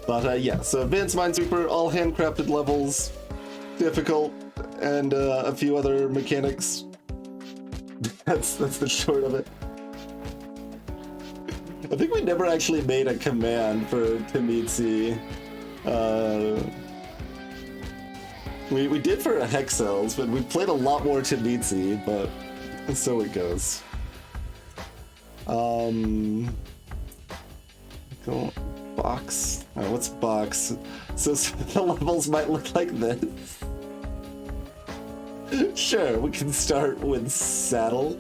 But yeah, so Advanced Minesweeper, all handcrafted levels, difficult, and a few other mechanics. That's the short of it. I think we never actually made a command for Tametsi. We did for a Hexels, but we played a lot more Tametsi, but so it goes. Cool. Box. Oh, what's box? So the levels might look like this. Sure, we can start with saddle.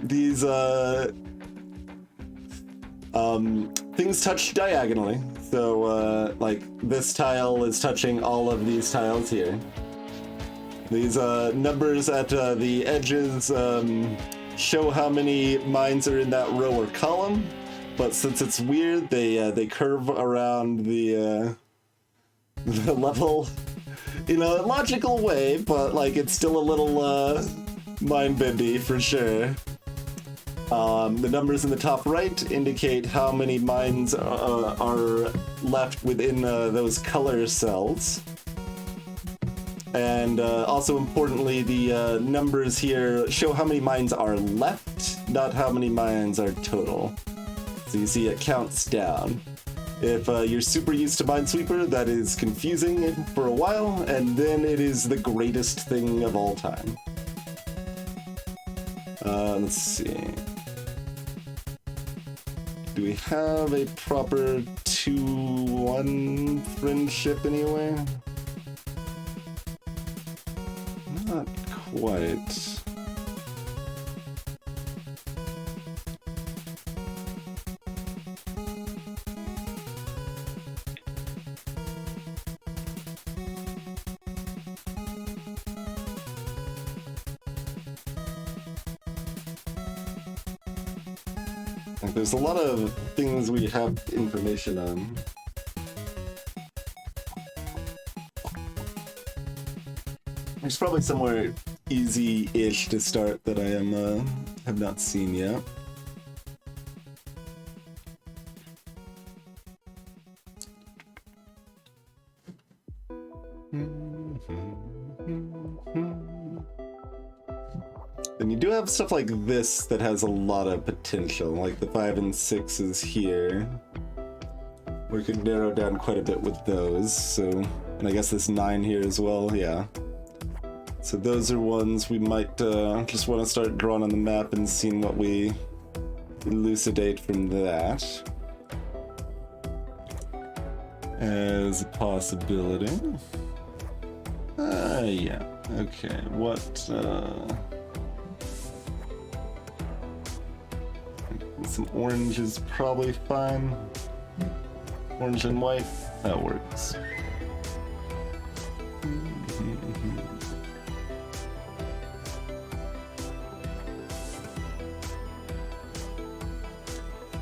These things touch diagonally. So like this tile is touching all of these tiles here. These numbers at the edges show how many mines are in that row or column. But since it's weird, they curve around the level in a logical way, but like it's still a little mind-bendy for sure. The numbers in the top right indicate how many mines are left within those color cells. And also importantly, the numbers here show how many mines are left, not how many mines are total. So you see it counts down. If you're super used to Minesweeper, that is confusing for a while, and then it is the greatest thing of all time. Let's see. Do we have a proper 2-1 friendship anyway? Not quite. There's a lot of things we have information on. There's probably somewhere easy-ish to start that I have not seen yet. And you do have stuff like this that has a lot of potential, like the 5 and 6s here. We could narrow down quite a bit with those, so... And I guess this 9 here as well, yeah. So those are ones we might just want to start drawing on the map and seeing what we elucidate from that. As a possibility. Yeah, okay, what, some orange is probably fine. Orange and white, that works.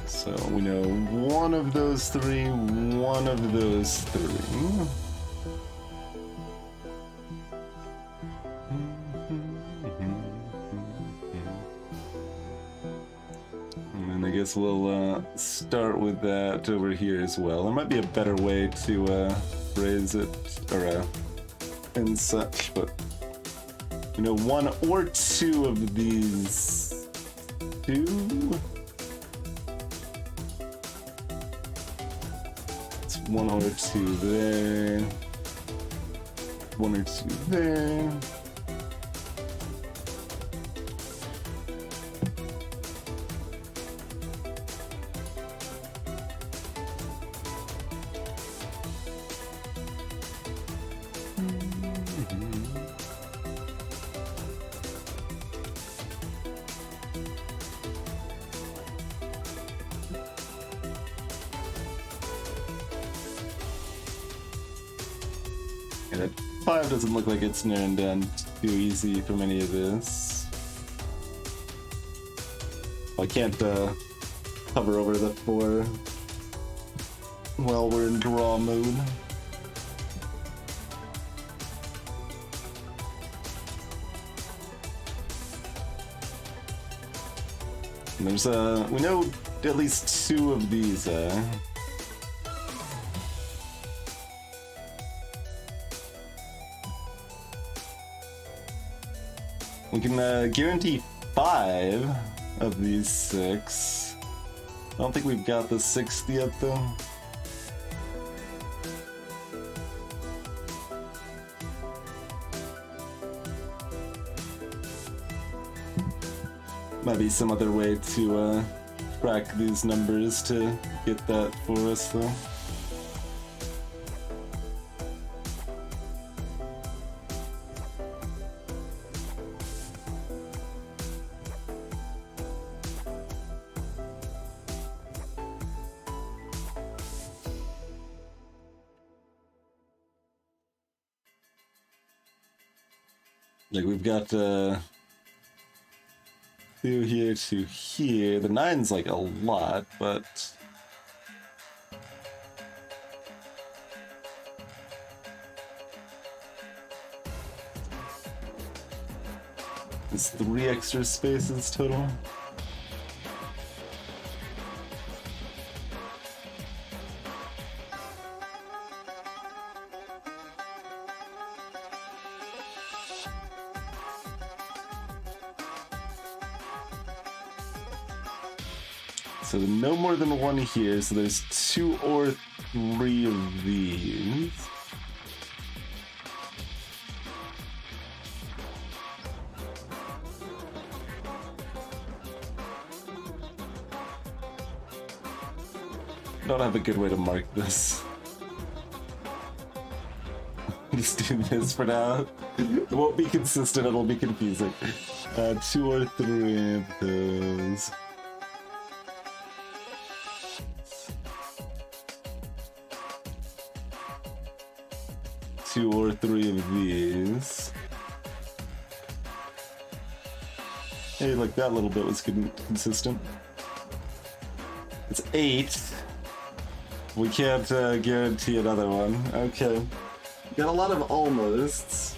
So we know one of those three, one of those three. I guess we'll start with that over here as well. There might be a better way to phrase it, or and such, but you know, one or two of these two. It's one or two there, one or two there. And 5 doesn't look like it's narrowing down too easy from any of this. I can't hover over the 4 while we're in draw mode. And there's we know at least 2 of these We can guarantee 5 of these 6. I don't think we've got the 6th yet, though. Might be some other way to track these numbers to get that for us, though. Like, we've got through here to here. The 9's like a lot, but it's 3 extra spaces total. So no more than 1 here, so there's 2 or 3 of these. I don't have a good way to mark this. Just do this for now. It won't be consistent, it'll be confusing. 2 or 3 of those. Two or 3 of these. Hey, like that little bit was consistent. It's 8. We can't guarantee another one. Okay. Got a lot of almosts.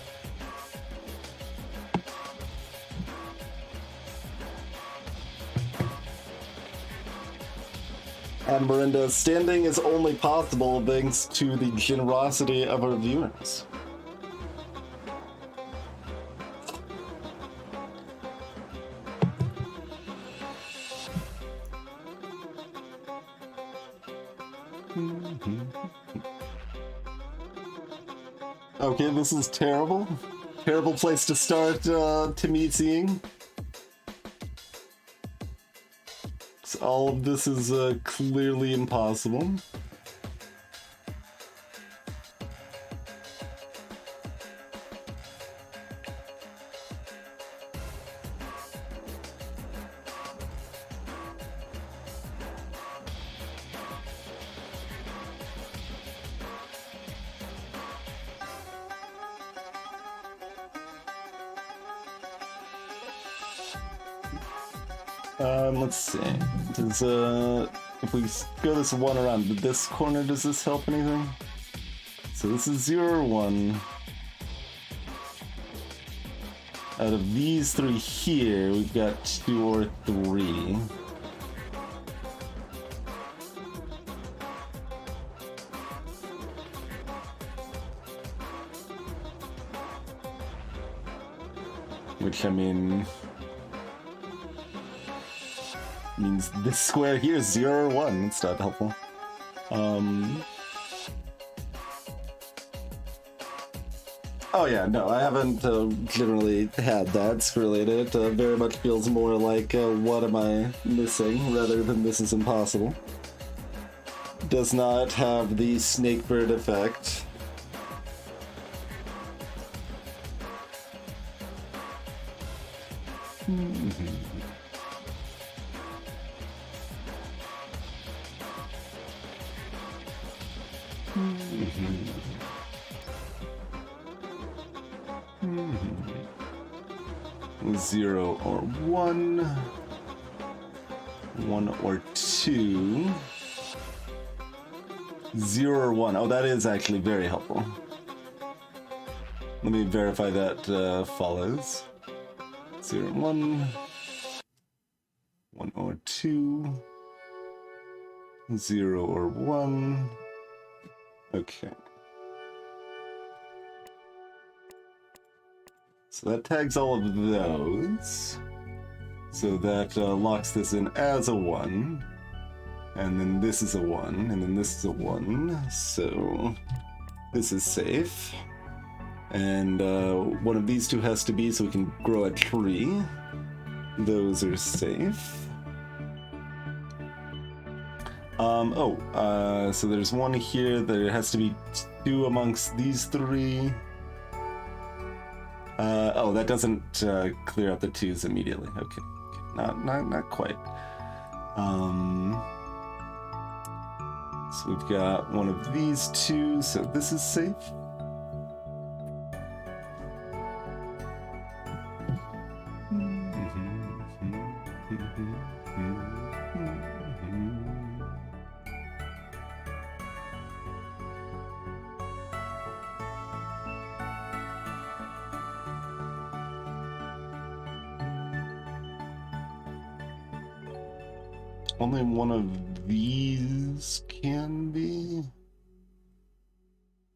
And Miranda's standing is only possible thanks to the generosity of our viewers. Okay, this is terrible. Terrible place to start Tametsi-ing. All of this is clearly impossible. Let's see. Does if we go this one around this corner, does this help anything? So this is 0 or 1. Out of these 3 here, we've got 2 or 3. Which, I mean, means this square here is 0 or 1. It's not helpful. Oh yeah, no, I haven't generally had that related. It very much feels more like what am I missing rather than this is impossible. Does not have the snakebird effect. Zero or 1. 1 or 2. 0 or 1. Oh, that is actually very helpful. Let me verify that follows. 0 or 1. 1 or 2. 0 or 1. Okay. So that tags all of those. So that locks this in as a 1. And then this is a 1, and then this is a 1. So this is safe. And one of these two has to be so we can grow a tree. Those are safe. So there's one here. There has to be 2 amongst these 3. That doesn't clear out the 2s immediately. Okay, not quite. So we've got one of these 2. So this is safe. Only one of these can be.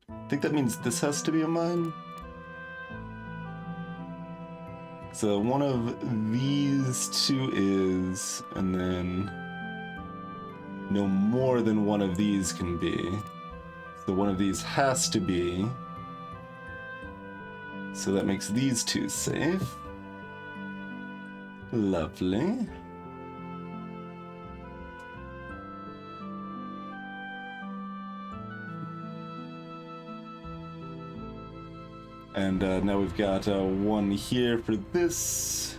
I think that means this has to be a mine. So one of these 2 is, and then no more than one of these can be. So one of these has to be. So that makes these 2 safe. Lovely. And now we've got 1 here for this.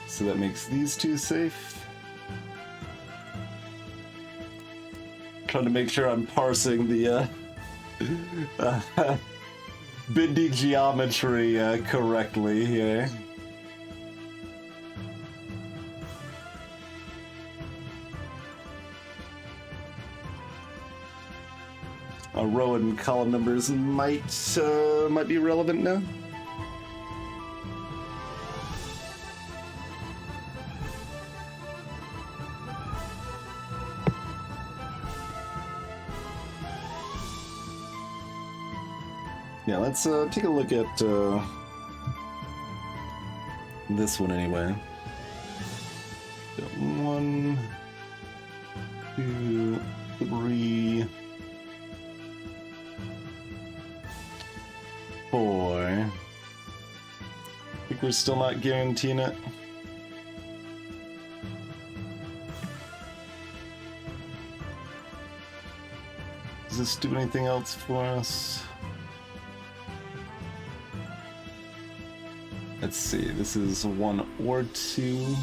So that makes these 2 safe. Trying to make sure I'm parsing the Bindi geometry correctly here. Row and column numbers might be relevant now. Yeah, let's take a look at this one anyway. Got 1, 2, 3, 4. I think we're still not guaranteeing it. Does this do anything else for us? Let's see, this is 1 or 2.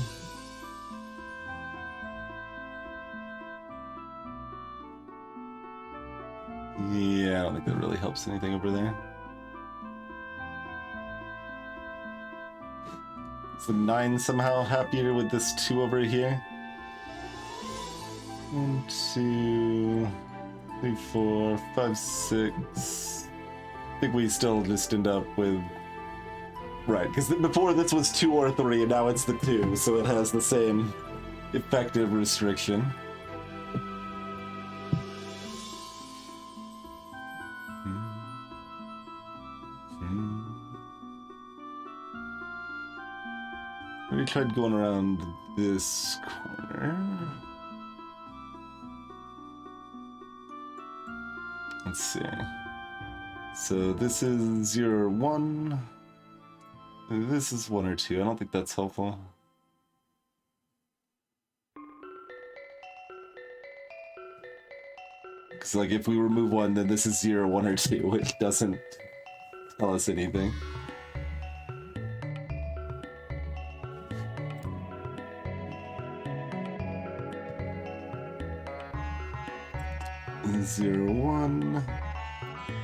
Yeah, I don't think that really helps anything over there. Is the 9 somehow happier with this 2 over here? 1, 2, 3, 4, 5, 6. I think we still just end up with... Right, because before this was 2 or 3, and now it's the 2, so it has the same effective restriction. We tried going around this corner. Let's see. So this is 0 or 1. This is 1 or 2. I don't think that's helpful. Because, like, if we remove 1, then this is 0, 1, or 2, which doesn't tell us anything. Zero, 1,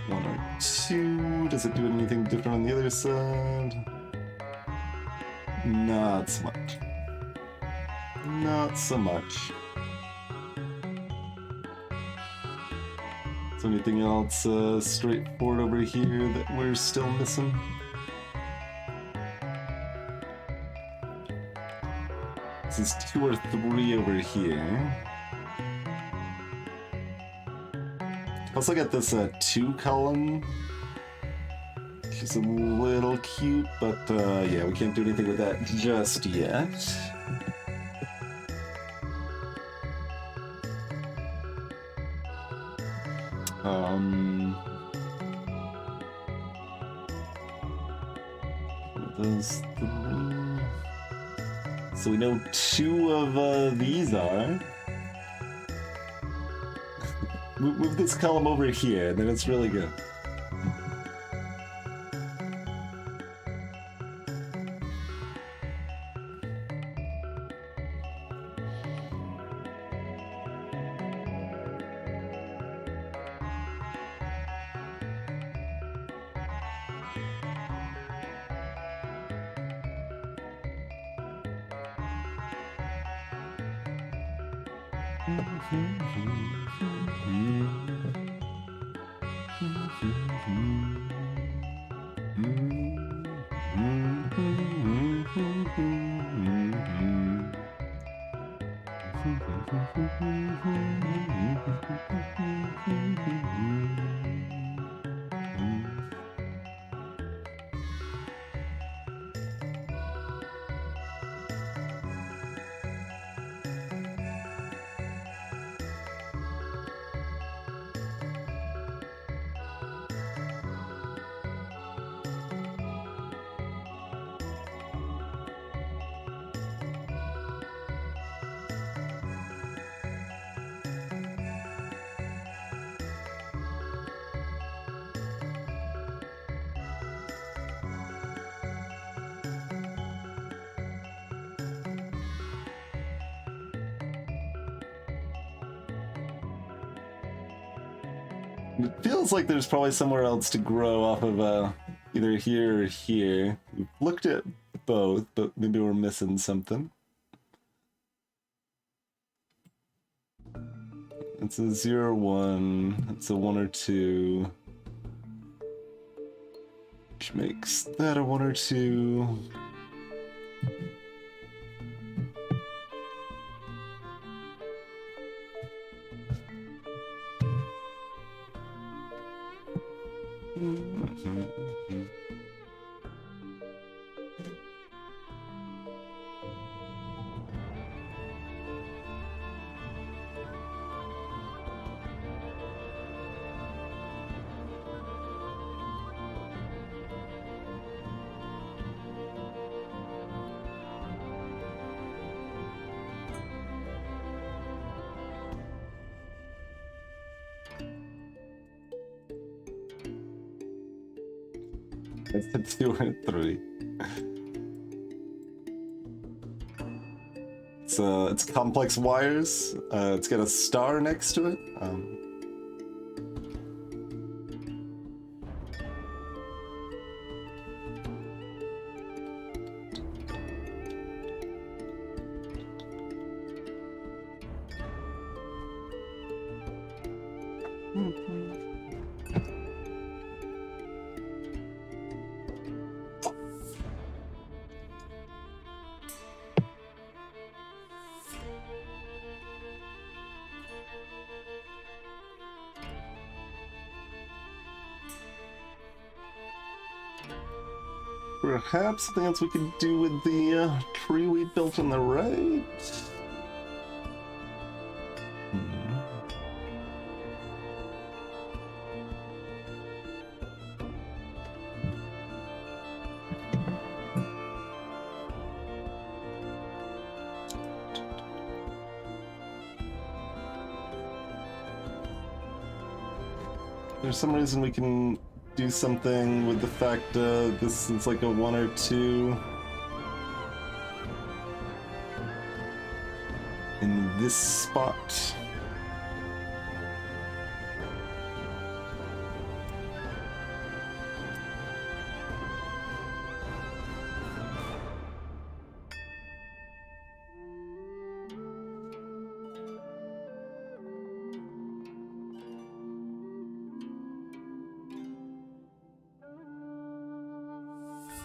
1 or 2. Does it do anything different on the other side? Not so much. Not so much. Is there anything else straightforward over here that we're still missing? This is 2 or 3 over here. Let's look at this 2 column. is a little cute, but yeah, we can't do anything with that just yet. Those three. So we know 2 of these are. Move this column over here, and then it's really good. It feels like there's probably somewhere else to grow off of either here or here. We've looked at both, but maybe we're missing something. It's a 0, 1. It's a 1 or 2. Which makes that a 1 or 2. It's a 2 and 3. It's complex wires. It's got a star next to it. Perhaps something else we could do with the tree we built on the right? There's some reason we can do something with the fact this is like a 1 or 2 in this spot.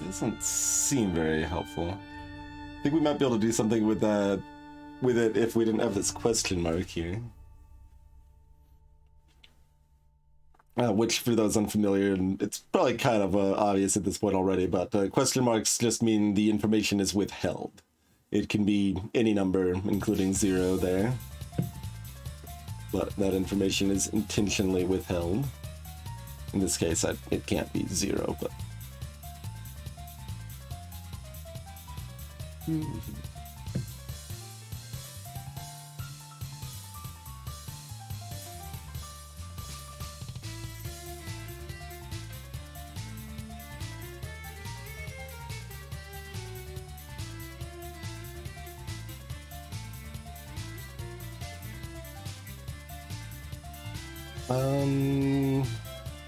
Doesn't seem very helpful. I think we might be able to do something with that, with it, if we didn't have this question mark here. which for those unfamiliar, and it's probably kind of obvious at this point already, but question marks just mean the information is withheld. It can be any number, including 0 there, but that information is intentionally withheld. In this case, it can't be 0, but...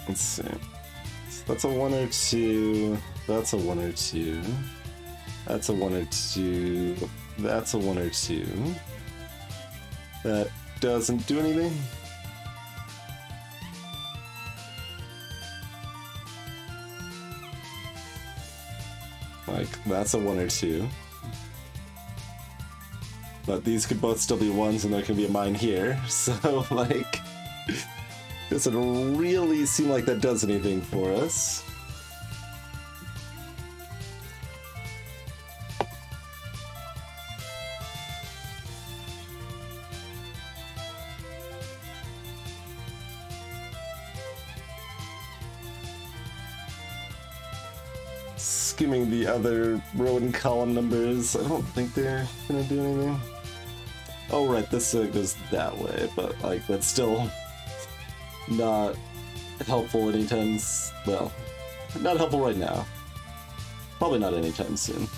Let's see. That's a 1 or 2. That's a 1 or 2. That's a 1 or 2. That's a 1 or 2. That doesn't do anything. Like, that's a 1 or 2. But these could both still be 1s, and there can be a mine here. So, like... doesn't really seem like that does anything for us. Skimming the other row and column numbers, I don't think they're gonna do anything. Oh right, this goes that way, but like that's still not helpful anytime. Well, not helpful right now. Probably not anytime soon.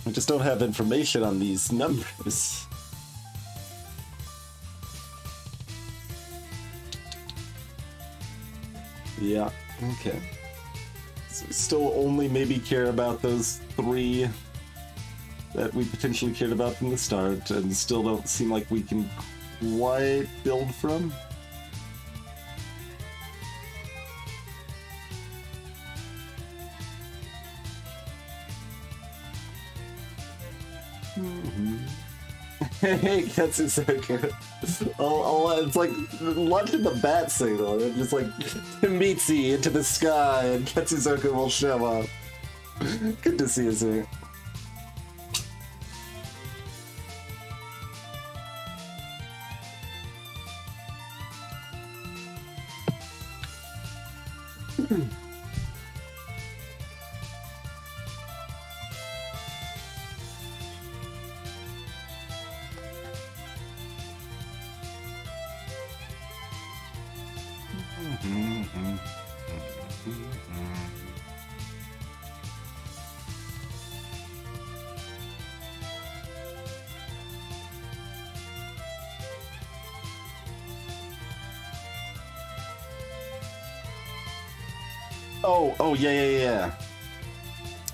I just don't have information on these numbers. Yeah, okay. So we still only maybe care about those 3 that we potentially cared about from the start, and still don't seem like we can quite build from. Hey, Katsuzoku. It's like launching the bat signal. It's just like Tametsi into the sky, and Katsuzoku will show up. Good to see you, sir. Oh, yeah.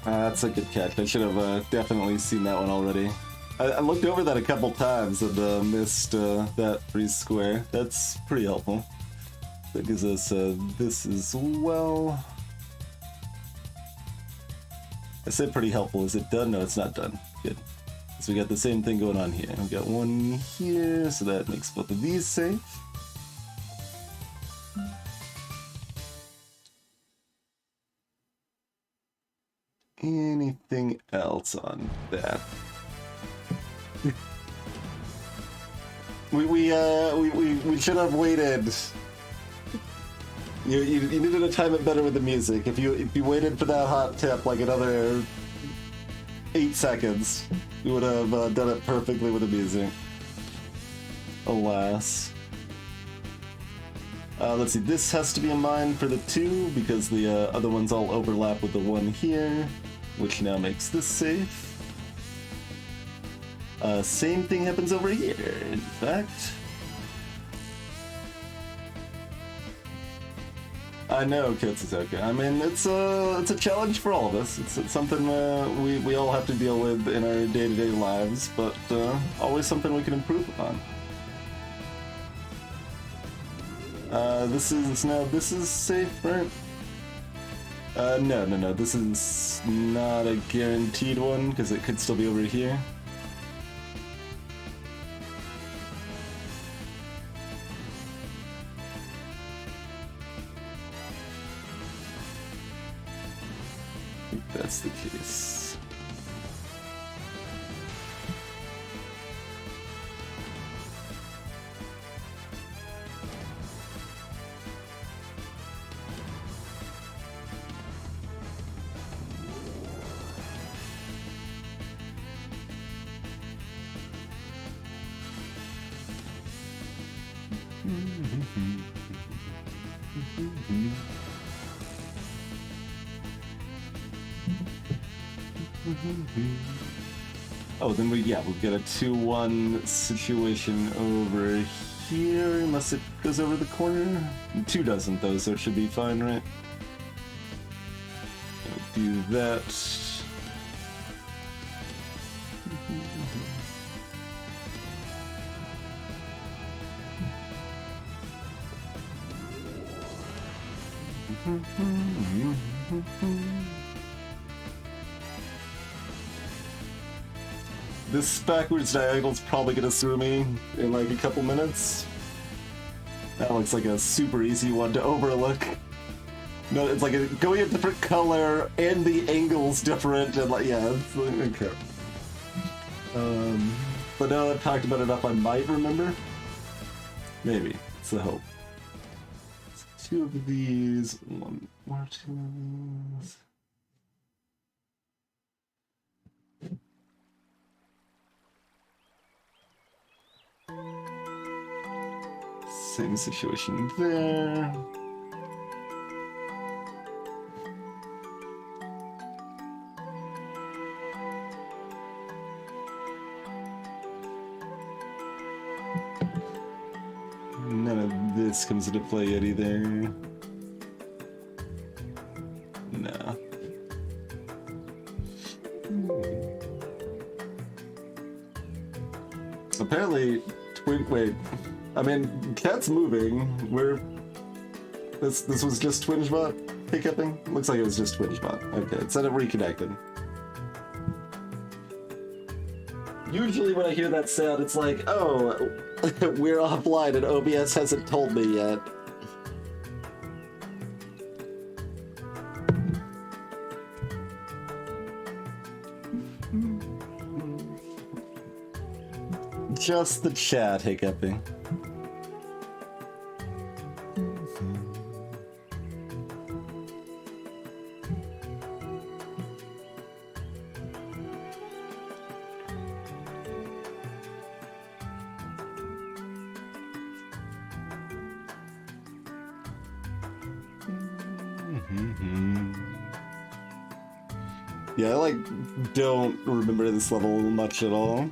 That's a good catch. I should have definitely seen that one already. I looked over that a couple times and missed that 3 square. That's pretty helpful. That gives us this as well. I said pretty helpful. Is it done? No, it's not done. Good. So we got the same thing going on here. We've got 1 here, so that makes both of these safe. Anything else on that? we should have waited. You needed to time it better with the music. If you waited for that hot tip like another 8 seconds, you would have done it perfectly with the music. Alas. Let's see, this has to be a mine for the 2 because the other ones all overlap with the 1 here, which now makes this safe. Same thing happens over here, in fact. I know, Katsuzoku. I mean, it's a challenge for all of us. It's something we all have to deal with in our day-to-day lives, but always something we can improve upon. This is safe, right? No, this is not a guaranteed one, because it could still be over here. I think that's the case. Oh, then we'll get a 2-1 situation over here, unless it goes over the corner. 2 doesn't though, so it should be fine, right? I'll do that. This backwards diagonal's probably gonna screw me in like a couple minutes. That looks like a super easy one to overlook. No, it's like going a different color and the angle's different and like, yeah, it's like, okay. But now that I've talked about it enough, I might remember. Maybe, it's the hope. 2 of these, 1 more 2 of these. Same situation there. None of this comes into play yet either. No. Apparently, wait. I mean, cat's moving. This was just TwingeBot hiccuping? Looks like it was just TwingeBot. Okay, it said it reconnected. Usually when I hear that sound, it's like, oh, we're offline and OBS hasn't told me yet. Just the chat hiccuping. Yeah, I don't remember this level much at all.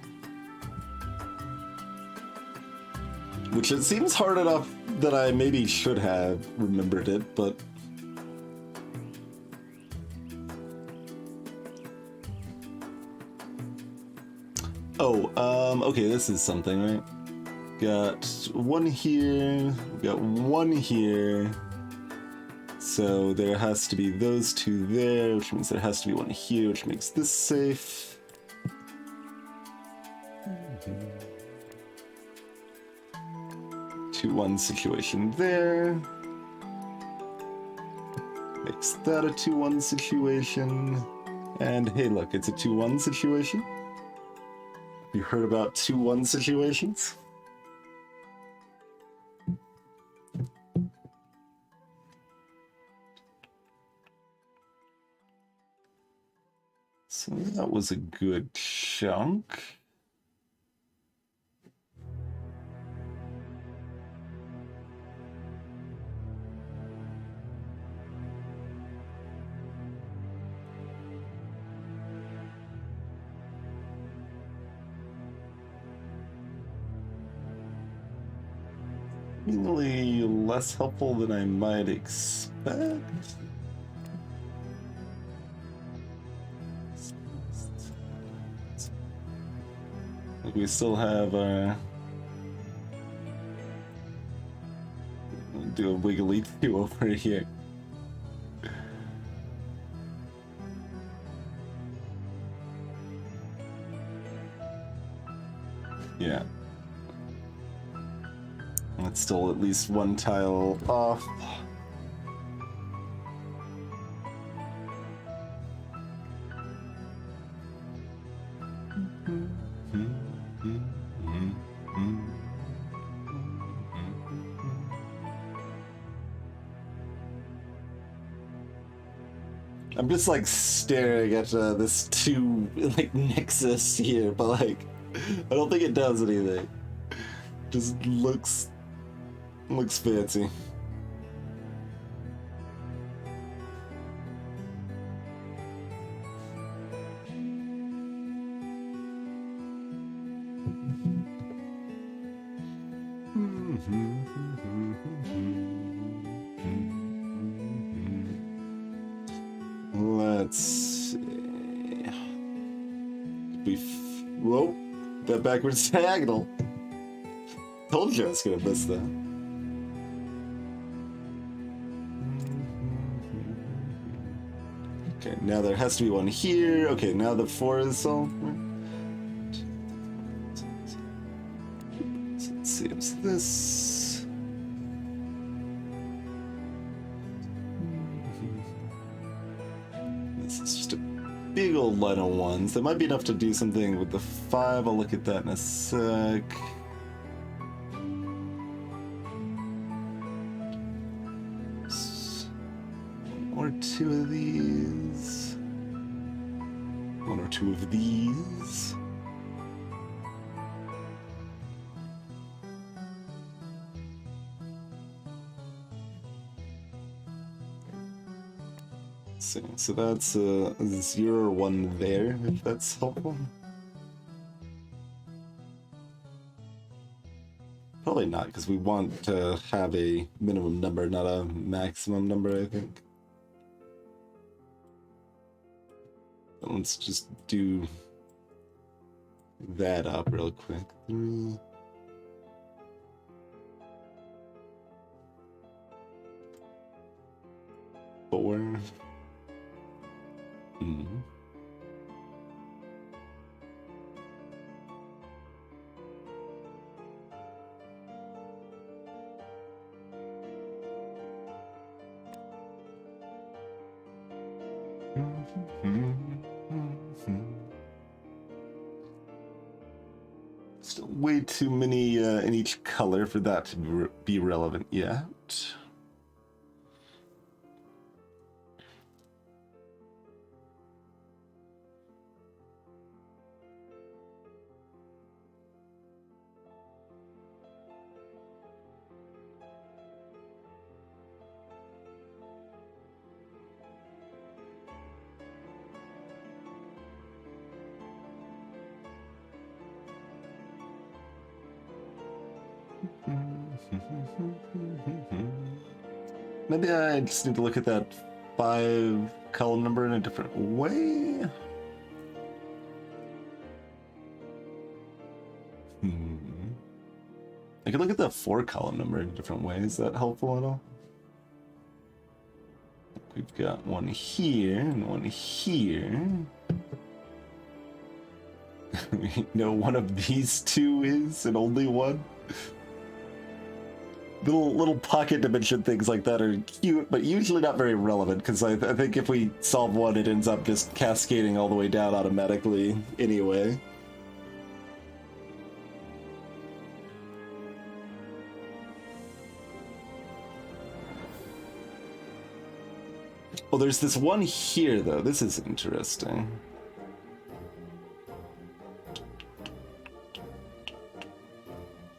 Which it seems hard enough that I maybe should have remembered it, but... okay, this is something, right? Got 1 here, got 1 here. So there has to be those 2 there, which means there has to be 1 here, which makes this safe. 2-1 situation there. Makes that a 2-1 situation. And hey look, it's a 2-1 situation. You heard about 2-1 situations? So that was a good chunk. Seemingly less helpful than I might expect. We still have do a wiggly two over here. Yeah. That's still at least one tile off. I'm just like staring at this two like nexus here, but like I don't think it does anything. Just looks fancy. Let's see. Whoa, that backwards diagonal. Told you I was gonna miss that. Okay, now there has to be one here. Okay, now the 4 is all. Let's see, it's this. This is just a big old line of 1s. That might be enough to do something with the 5. I'll look at that in a sec. One or two of these. One or two of these. So that's a 0 or 1 there, if that's helpful. Probably not, because we want to have a minimum number, not a maximum number, I think. But let's just do that up real quick. 3. 4. Still way too many in each color for that to be relevant yet. Maybe I just need to look at that 5 column number in a different way. I could look at the 4 column number in a different way. Is that helpful at all? We've got one here and one here. We know one of these two is and only one. Little pocket dimension things like that are cute, but usually not very relevant, because I think if we solve one, it ends up just cascading all the way down automatically anyway. Well, there's this one here, though. This is interesting.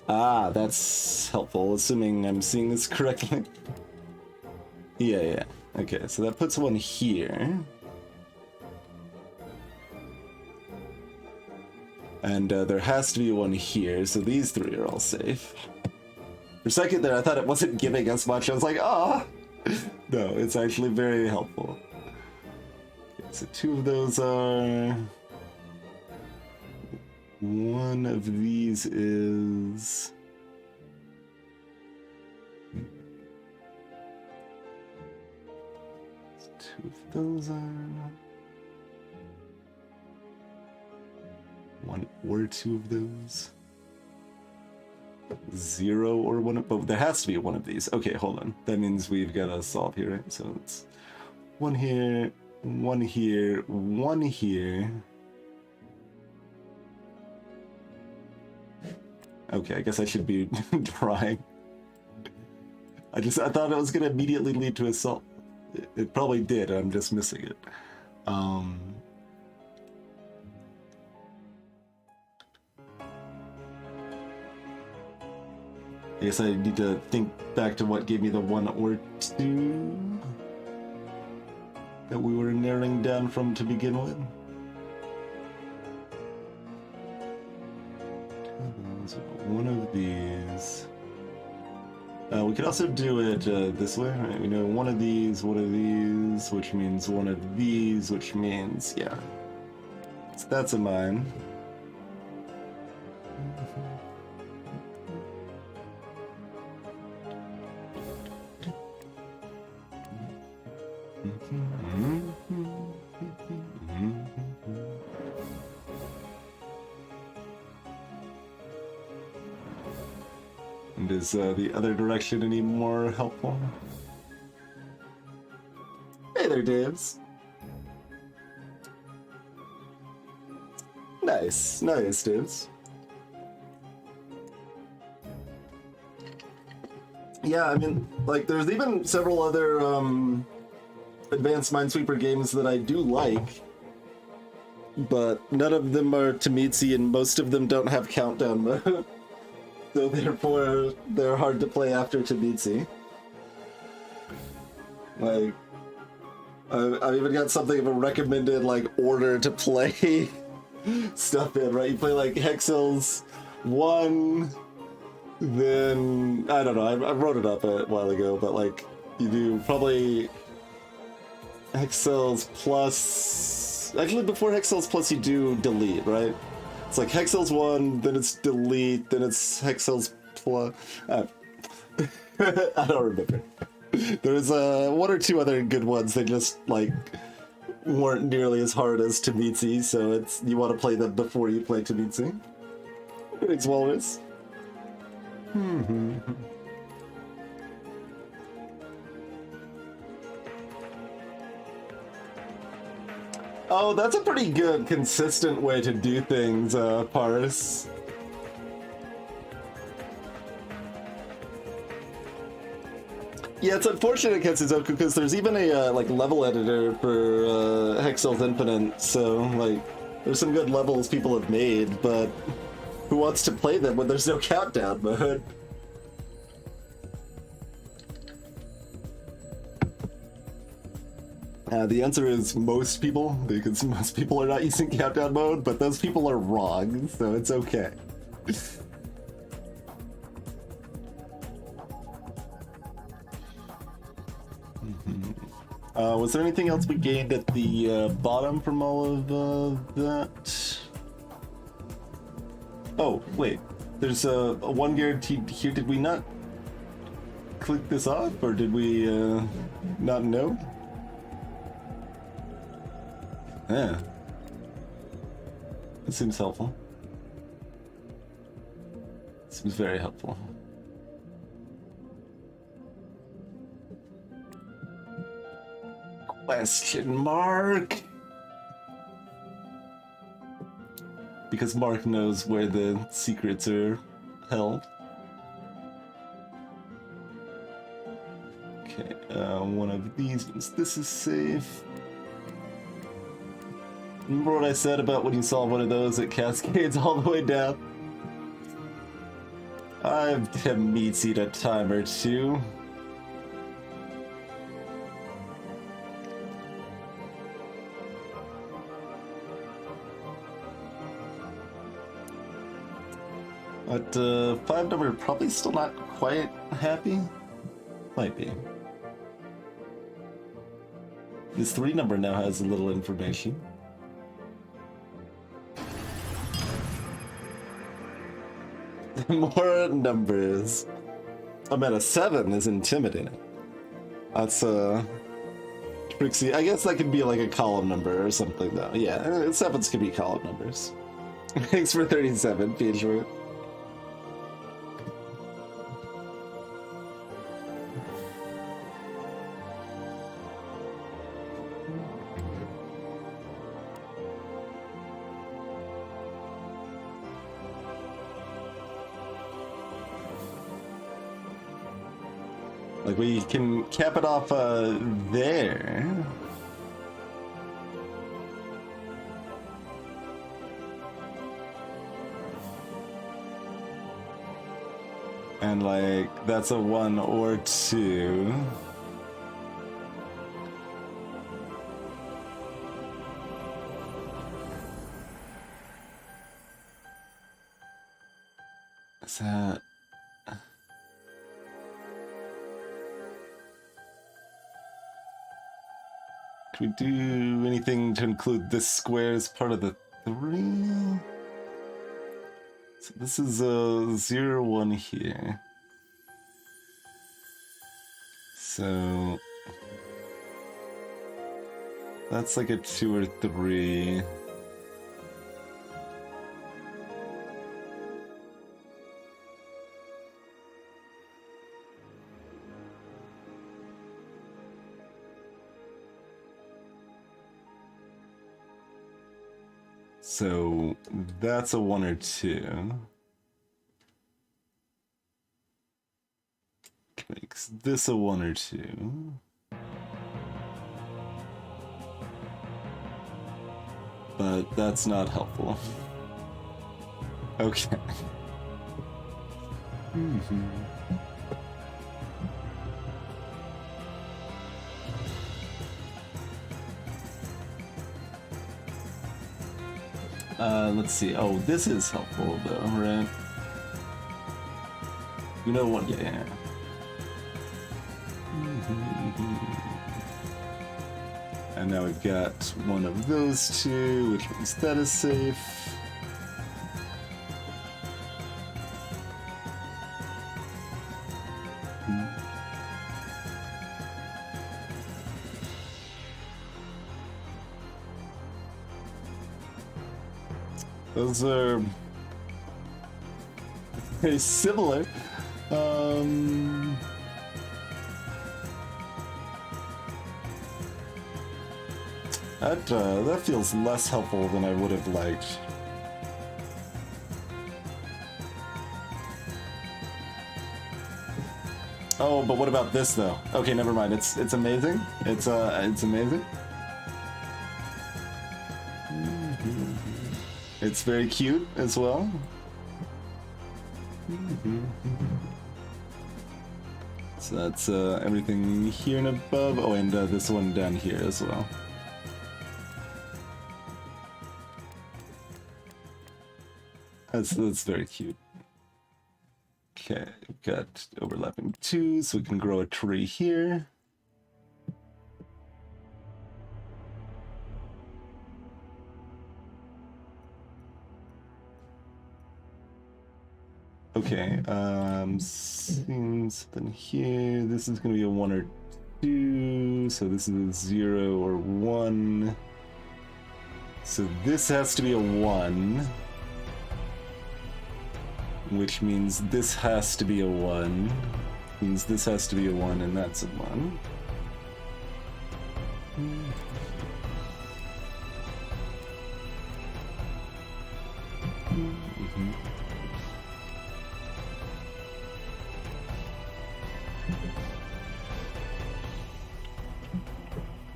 Ah, that's helpful, assuming I'm seeing this correctly. Yeah. Okay, so that puts one here. And there has to be one here, so these 3 are all safe. For a second there, I thought it wasn't giving us much. I was like, ah! No, it's actually very helpful. Okay, so 2 of those are... One of these is... Two of those are... One or two of those. 0 or one of... But there has to be one of these. Okay, hold on. That means we've got to solve here, right? So it's one here, one here, one here. Okay, I guess I should be trying. I thought it was gonna immediately lead to assault. It probably did, I'm just missing it. I guess I need to think back to what gave me the 1 or 2 that we were narrowing down from to begin with. So one of these. We could also do it this way, right? We know one of these, which means one of these, which means, yeah. So that's a mine. And is the other direction any more helpful? Hey there, Daves. Nice, nice, Daves. Yeah, I mean, like, there's even several other advanced Minesweeper games that I do like, but none of them are Tametsi, and most of them don't have countdown mode. So therefore, they're hard to play after Tametsi. Like, I've even got something of a recommended, like, order to play stuff in, right? You play, like, Hexels 1, then, I don't know, I wrote it up a while ago, but, like, you do probably Hexels plus... Actually, before Hexels plus, you do delete, right? It's like Hexels 1, then it's delete, then it's Hexels plus... I don't remember. There's 1 or 2 other good ones that just, like, weren't nearly as hard as Tametsi, so it's you want to play them before you play Tametsi. Thanks, Walrus. Oh, that's a pretty good, consistent way to do things, Paris. Yeah, it's unfortunate, Ketsuzoku, because there's even a, like, level editor for Hexels Infinite, so, like, there's some good levels people have made, but who wants to play them when there's no countdown mode? The answer is most people, because most people are not using countdown mode, but those people are wrong, so it's okay. Was there anything else we gained at the bottom from all of that? Oh, wait. There's a 1 guaranteed here. Did we not click this off, or did we not know? Yeah. That seems helpful. Seems very helpful. Question mark? Because Mark knows where the secrets are held. Okay, one of these means this is safe. Remember what I said about when you saw one of those, it cascades all the way down? I've Tametsi'd a time or two. But 5 number probably still not quite happy. Might be. This 3 number now has a little information. More numbers. I'm at a 7 is intimidating. That's for Trixie, I guess that could be like a column number or something though. Yeah, sevens could be column numbers. Thanks for 37, Peach. Like, we can cap it off there. And, like, that's a 1 or 2. Is that... Can we do anything to include this square as part of the 3? So this is a 0, 1 here. So that's like a 2 or 3. So that's a 1 or 2. Makes this a 1 or 2. But that's not helpful. Okay. Let's see. Oh, this is helpful though, right? You know what? Yeah. And now we've got one of those two, which means that is safe. Those are very similar. That feels less helpful than I would have liked. Oh, but what about this though? Okay, never mind. It's amazing. It's amazing. It's very cute as well. So that's everything here and above. Oh, and this one down here as well. That's very cute. Okay, we've got overlapping 2, so we can grow a tree here. Okay, seeing something here. This is gonna be a 1 or 2, so this is a 0 or 1. So this has to be a 1. Which means this has to be a 1. Means this has to be a 1, and that's a 1.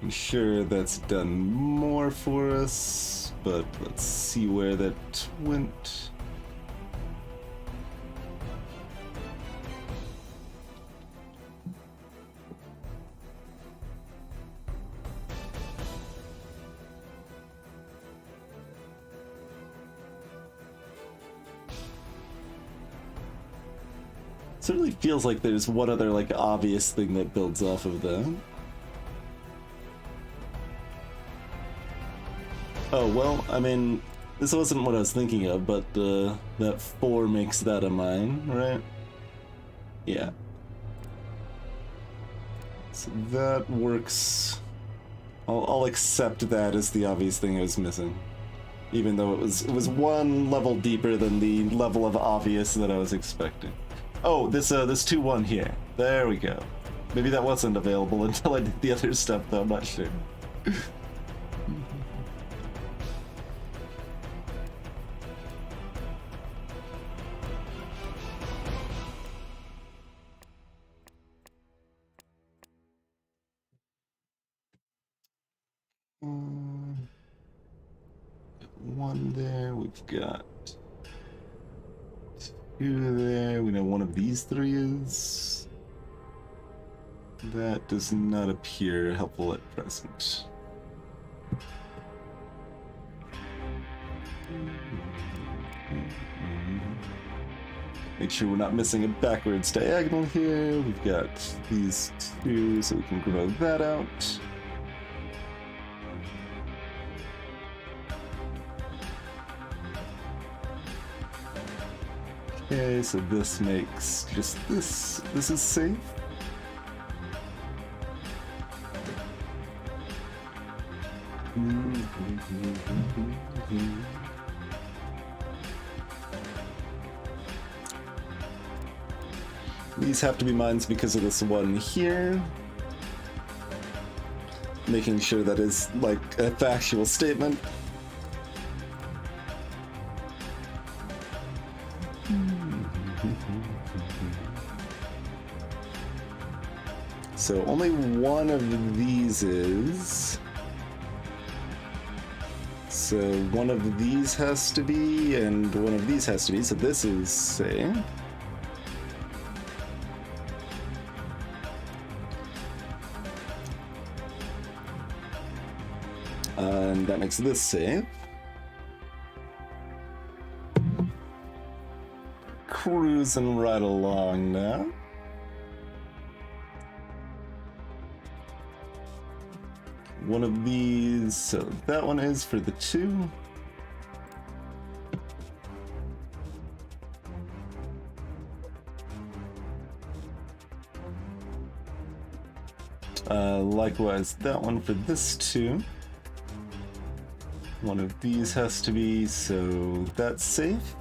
I'm sure that's done more for us, but let's see where that went. Certainly feels like there's one other like obvious thing that builds off of that. Oh well, I mean, this wasn't what I was thinking of, but that 4 makes that a mine, right? Yeah. So that works I'll accept that as the obvious thing I was missing. Even though it was one level deeper than the level of obvious that I was expecting. Oh, this 2-1 here. There we go. Maybe that wasn't available until I did the other stuff, though, I'm not sure. One there, we've got 2 there, we know one of these 3 is. That does not appear helpful at present. Make sure we're not missing a backwards diagonal here. We've got these 2, so we can grow that out. Okay, so this makes just this. This is safe. These have to be mines because of this one here. Making sure that is like a factual statement. So only one of these is. So one of these has to be, and one of these has to be. So this is, say. And that makes this safe. Cruising right along now. One of these, so that one is for the 2. Likewise, that one for this 2. One of these has to be, so that's safe.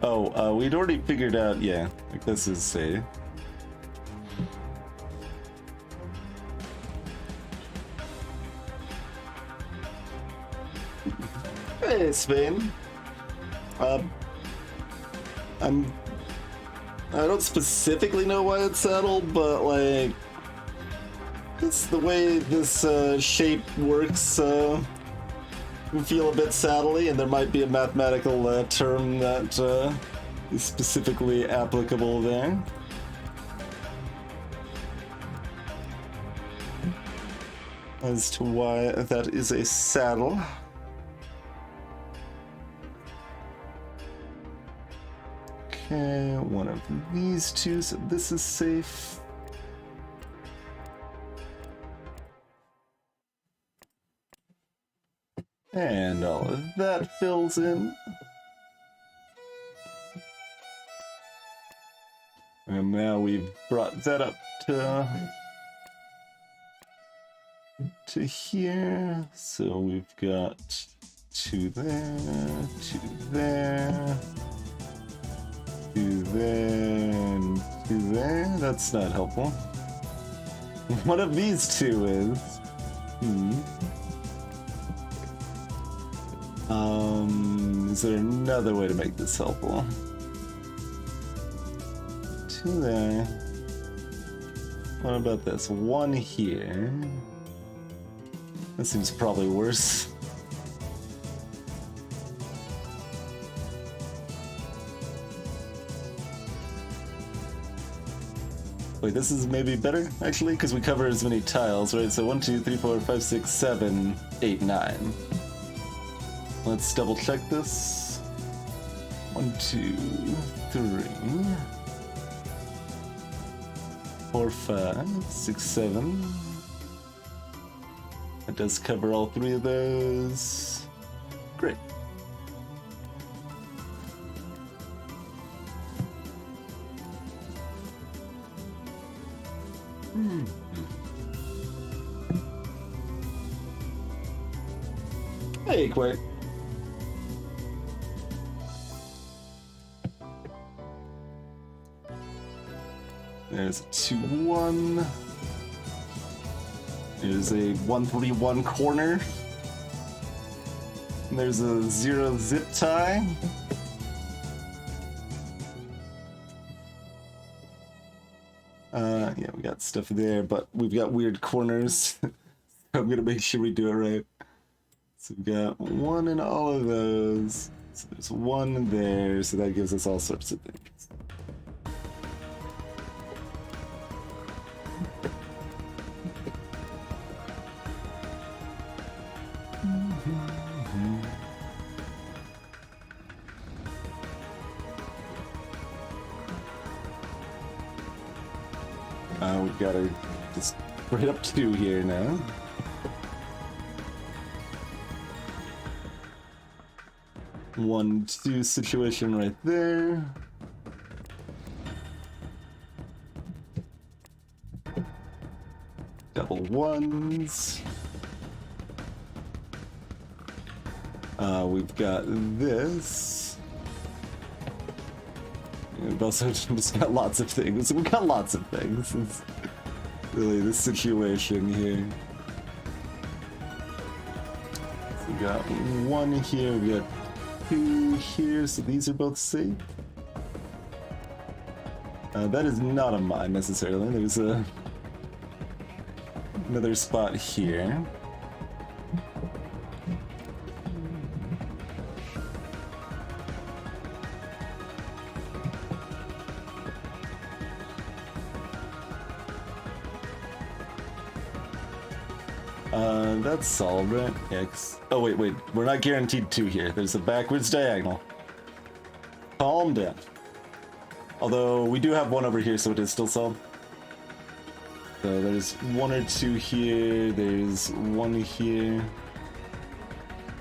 Oh, we'd already figured out, yeah, like this is safe. Hey, Spain. I don't specifically know why it's settled, but like, it's the way this shape works. Can feel a bit saddly, and there might be a mathematical term that is specifically applicable there. As to why that is a saddle. Okay, one of these 2, so this is safe. And all of that fills in. And now we've brought that up to here. So we've got 2 there, 2 there, 2 there, and 2 there. That's not helpful. One of these 2 is. Is there another way to make this helpful? 2 there. What about this? 1 here. That seems probably worse. Wait, this is maybe better, actually, because we cover as many tiles, right? So 1, 2, 3, 4, 5, 6, 7, 8, 9. Let's double check this. 1, 2, 3, 4, 5, 6, 7. That does cover all 3 of those. Great. Hey, Quake. There's a 2-1. There's a 1-3-1 corner. And there's a 0 zip tie. Yeah, we got stuff there, but we've got weird corners. I'm gonna make sure we do it right. So we've got 1 in all of those. So there's 1 there, so that gives us all sorts of things. We've got to just bring up 2 here now. One, 2 situation right there. Double 1s. We've got this. We've also just got lots of things. We've got lots of things. It's really the situation here. So we got 1 here, we got 2 here, so these are both safe. That is not a mine necessarily. There's another spot here. That's solid, right? X. Oh, wait. We're not guaranteed 2 here. There's a backwards diagonal. Calm down. Although, we do have 1 over here, so it is still solid. So there's 1 or 2 here. There's 1 here.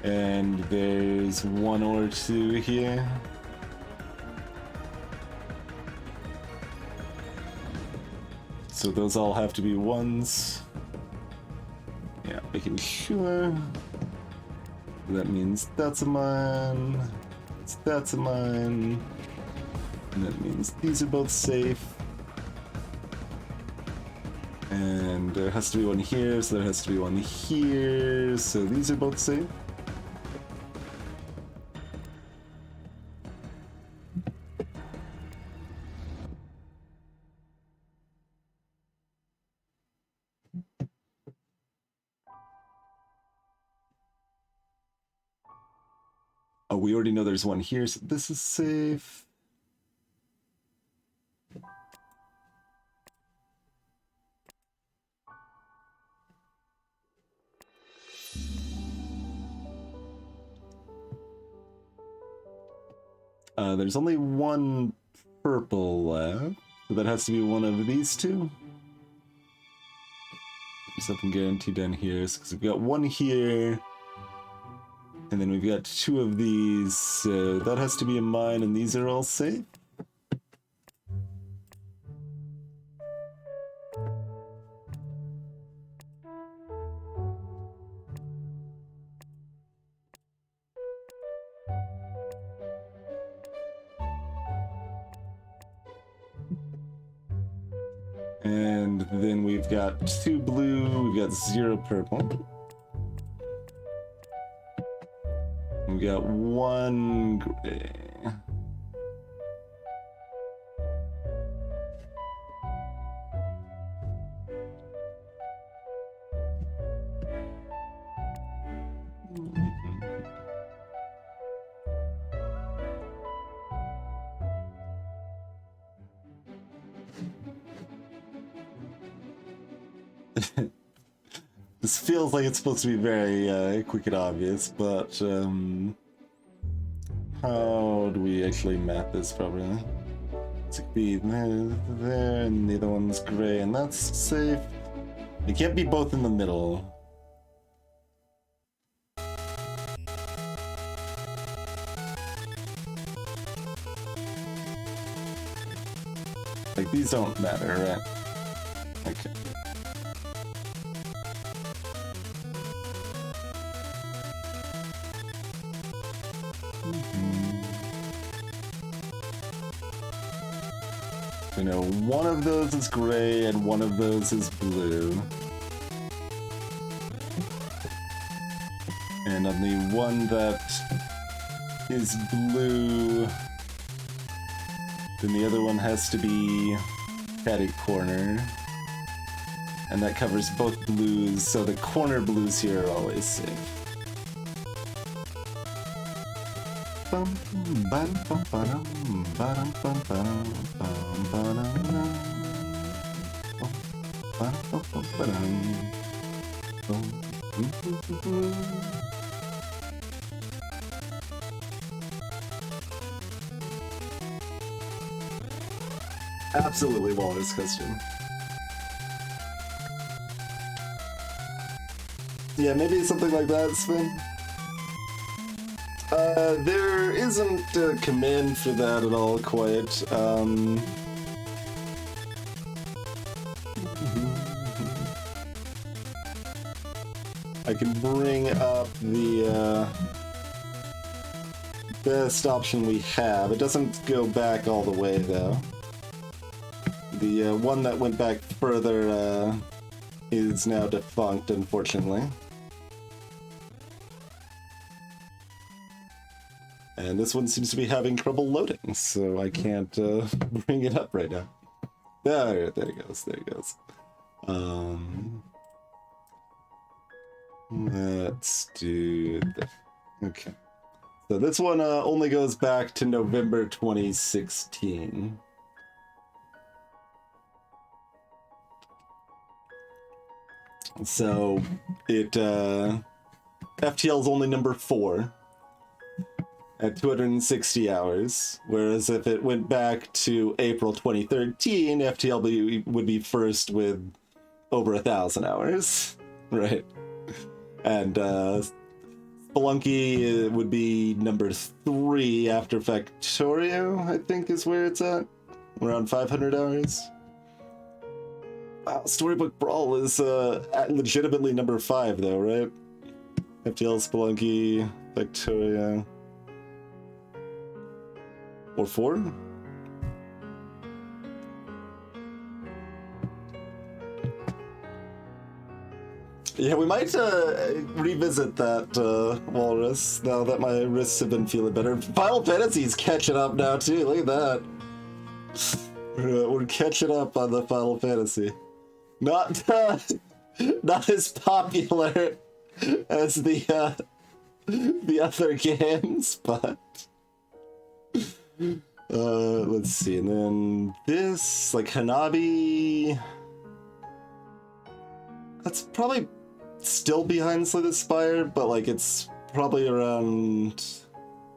And there's 1 or 2 here. So those all have to be 1s. Yeah, making sure. That means that's a mine. That's a mine. And that means these are both safe. And there has to be 1 here, so there has to be 1 here. So these are both safe. Oh, we already know there's 1 here, so this is safe. There's only 1 purple left, so that has to be 1 of these 2. There's nothing guaranteed down here, because we've got 1 here. And then we've got 2 of these, so that has to be a mine, and these are all safe. And then we've got 2 blue, we've got 0 purple. We got 1 gray. This feels like it's supposed to be very quick and obvious, but how do we actually map this properly? It's like be there, and the other one's gray, and that's safe. It can't be both in the middle. Like, these don't matter, right? Okay. You know, one of those is gray and one of those is blue. And on the one that is blue, then the other one has to be catty corner. And that covers both blues, so the corner blues here are always safe. Absolutely walrus costume. Yeah, maybe something like that, Spin. There isn't a command for that at all, quite. I can bring up the best option we have. It doesn't go back all the way, though. The one that went back further is now defunct, unfortunately. And this one seems to be having trouble loading, so I can't bring it up right now. There it goes, there it goes. Let's do that. Okay. So this one only goes back to November 2016. So it FTL is only number 4 at 260 hours, whereas if it went back to April 2013, FTL would be first with over 1,000 hours, right? And Spelunky would be number 3 after Factorio, I think is where it's at, around 500 hours. Wow, Storybook Brawl is legitimately number 5 though, right? FTL, Spelunky, Factorio. Or 4? Yeah, we might revisit that Walrus now that my wrists have been feeling better. Final Fantasy's catching up now too. Look at that. We're catching up on the Final Fantasy. Not as popular as the other games, but let's see. And then this, like Hanabi, that's probably still behind Slay the Spire, but like it's probably around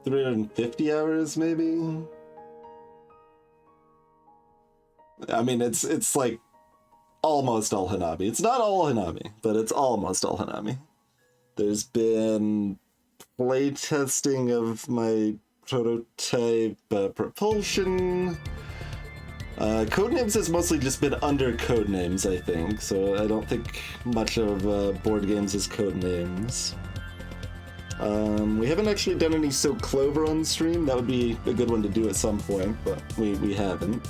350 hours maybe. I mean, it's like almost all Hanabi. It's not all Hanabi, but it's almost all Hanabi. There's been playtesting of my prototype propulsion. Codenames has mostly just been under Codenames, I think, so I don't think much of board games is Codenames. We haven't actually done any So Clover on stream. That would be a good one to do at some point, but we haven't.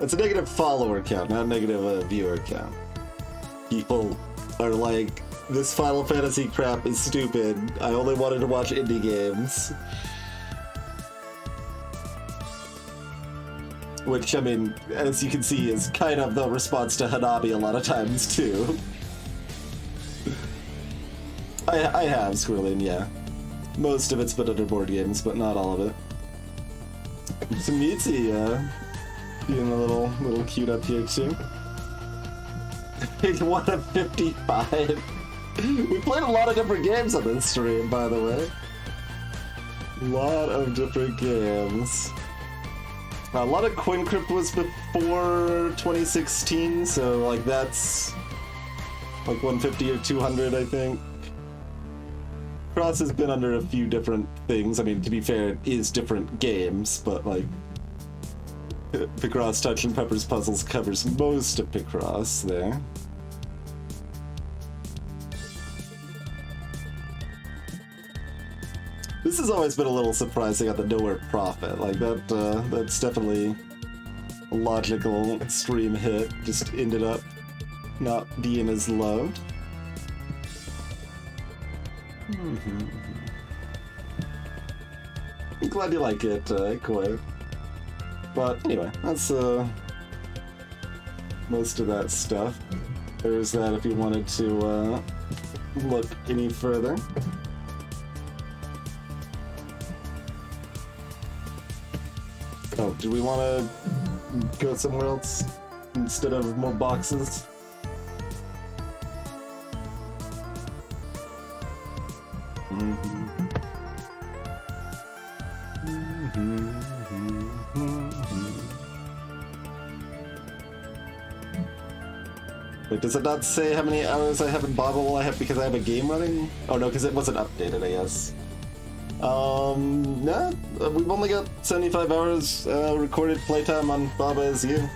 It's a negative follower count, not a negative viewer count. People are like, this Final Fantasy crap is stupid. I only wanted to watch indie games. Which, I mean, as you can see, is kind of the response to Hanabi a lot of times, too. I have Squirrelin, yeah. Most of it's been under board games, but not all of it. Tametsi, being a little cute up here, too. It's 1 of 55. We played a lot of different games on this stream, by the way. A lot of different games. A lot of Coin Crypt was before 2016, so like that's like 150 or 200, I think. Cross has been under a few different things. I mean, to be fair, it is different games, but like Picross Touch and Pepper's Puzzles covers most of Picross there. This has always been a little surprising at the Nowhere Profit. Like that's definitely a logical extreme hit. Just ended up not being as loved. I'm glad you like it, Koi. But anyway, that's most of that stuff. There's that if you wanted to look any further. Oh, do we want to go somewhere else instead of more boxes? Wait, does it not say how many hours I have in Baba will I have because I have a game running? Oh no, because it wasn't updated, I guess. Nah, we've only got 75 hours recorded playtime on Baba Is You.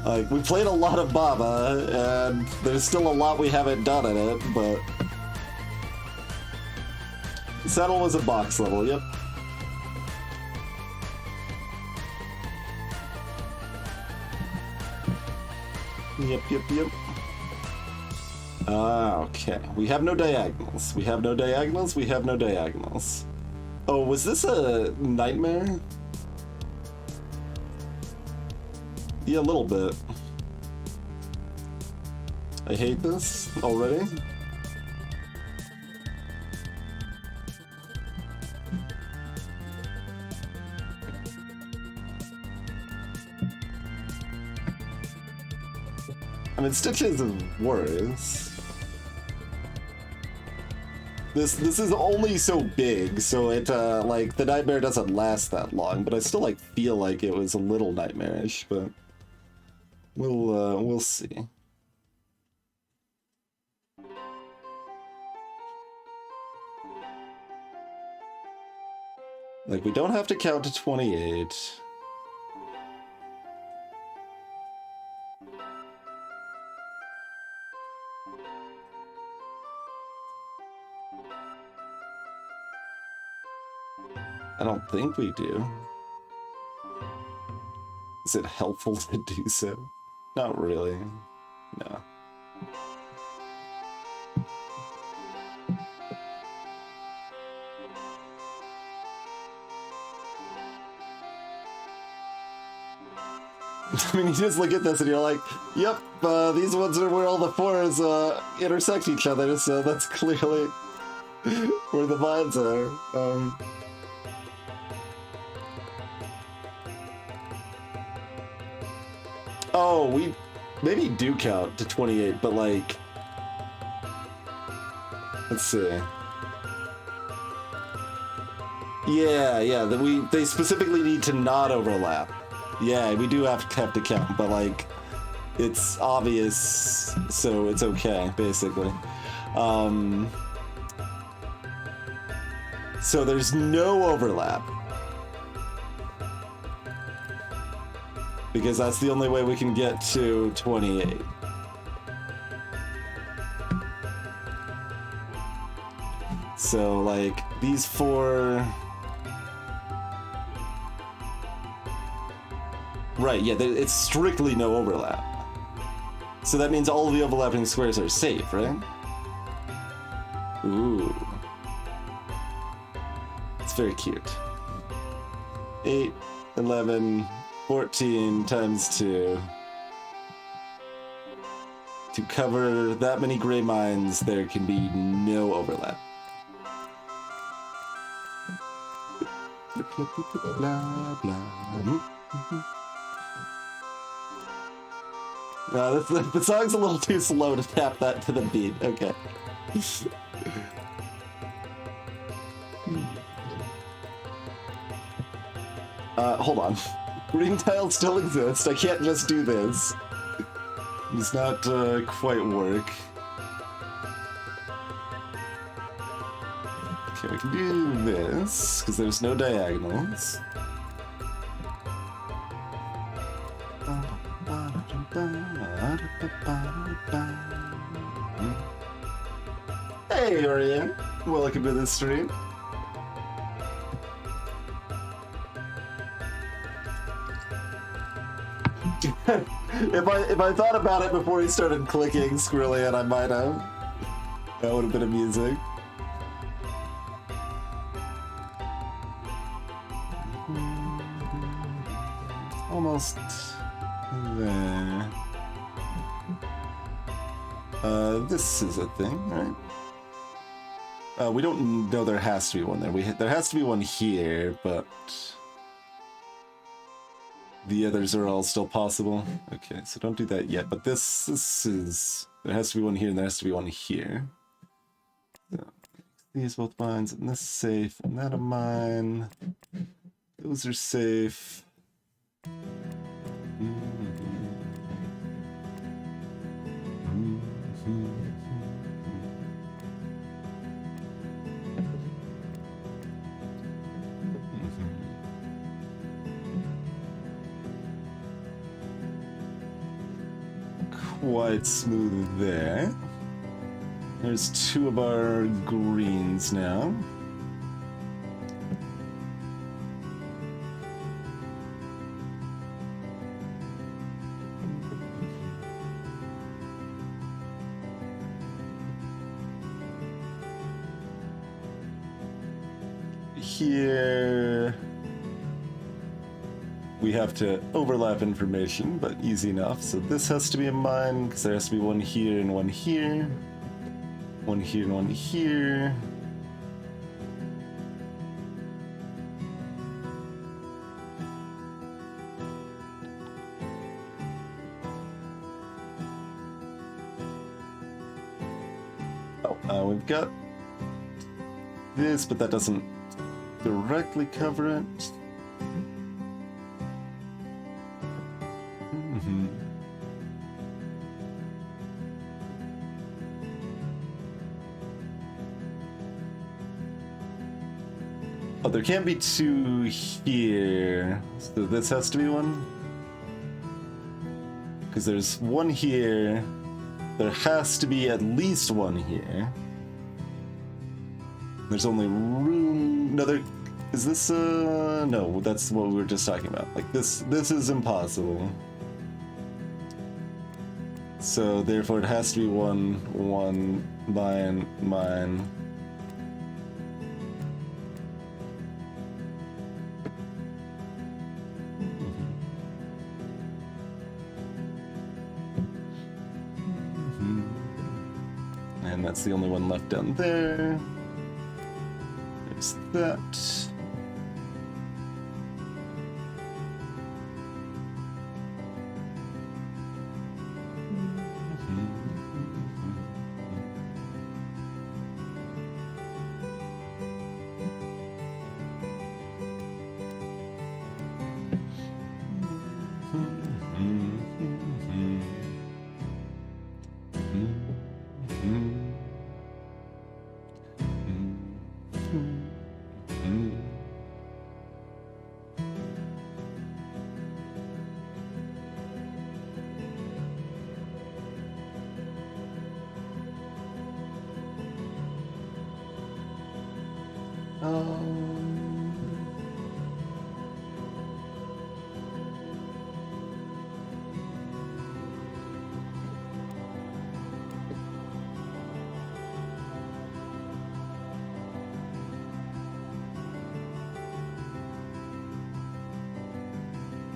Like, we played a lot of Baba, and there's still a lot we haven't done in it, but... Saddle was a box level, yep. Yep. Okay. We have no diagonals. We have no diagonals. Oh, was this a nightmare? Yeah, a little bit. I hate this already. I mean, Stitches is worse. This is only so big, so it like the nightmare doesn't last that long. But I still like feel like it was a little nightmarish. But we'll see. Like, we don't have to count to 28. I don't think we do. Is it helpful to do so? Not really. No. I mean, you just look at this and you're like, yep, these ones are where all the fours intersect each other, so that's clearly where the vines are. Oh, we maybe do count to 28, but like, let's see. Yeah, they specifically need to not overlap. Yeah, we do have to count, but like, it's obvious, so it's okay, basically. So there's no overlap. Because that's the only way we can get to 28. So, like, these four... Right, yeah, it's strictly no overlap. So that means all of the overlapping squares are safe, right? Ooh. It's very cute. 8, 11... 14 times 2. To cover that many gray mines, there can be no overlap. Blah, blah. No, the song's a little too slow to tap that to the beat. Okay. Hold on. Green tiles still exist. I can't just do this. It does not quite work. Okay, we can do this, because there's no diagonals. Hey, Orion! Welcome to the stream. If I thought about it before he started clicking Squirrelian, I might have. That would have been amusing. Almost there. This is a thing, right? We don't know there has to be one there. There has to be one here, but the others are all still possible. Okay, so don't do that yet. But this is... There has to be one here and there has to be one here. So, these both mines, and this is safe, and that a mine. Those are safe. Quite smooth there. There's two of our greens now. Here we have to overlap information, but easy enough. So this has to be a mine, because there has to be one here and one here. One here and one here. Oh, we've got this, but that doesn't directly cover it. Oh, there can't be two here. So this has to be one? Because there's one here. There has to be at least one here. There's only room... No, there... Is this, No, that's what we were just talking about. Like, this is impossible. So, therefore, it has to be one, mine. And that's the only one left down there. There's that.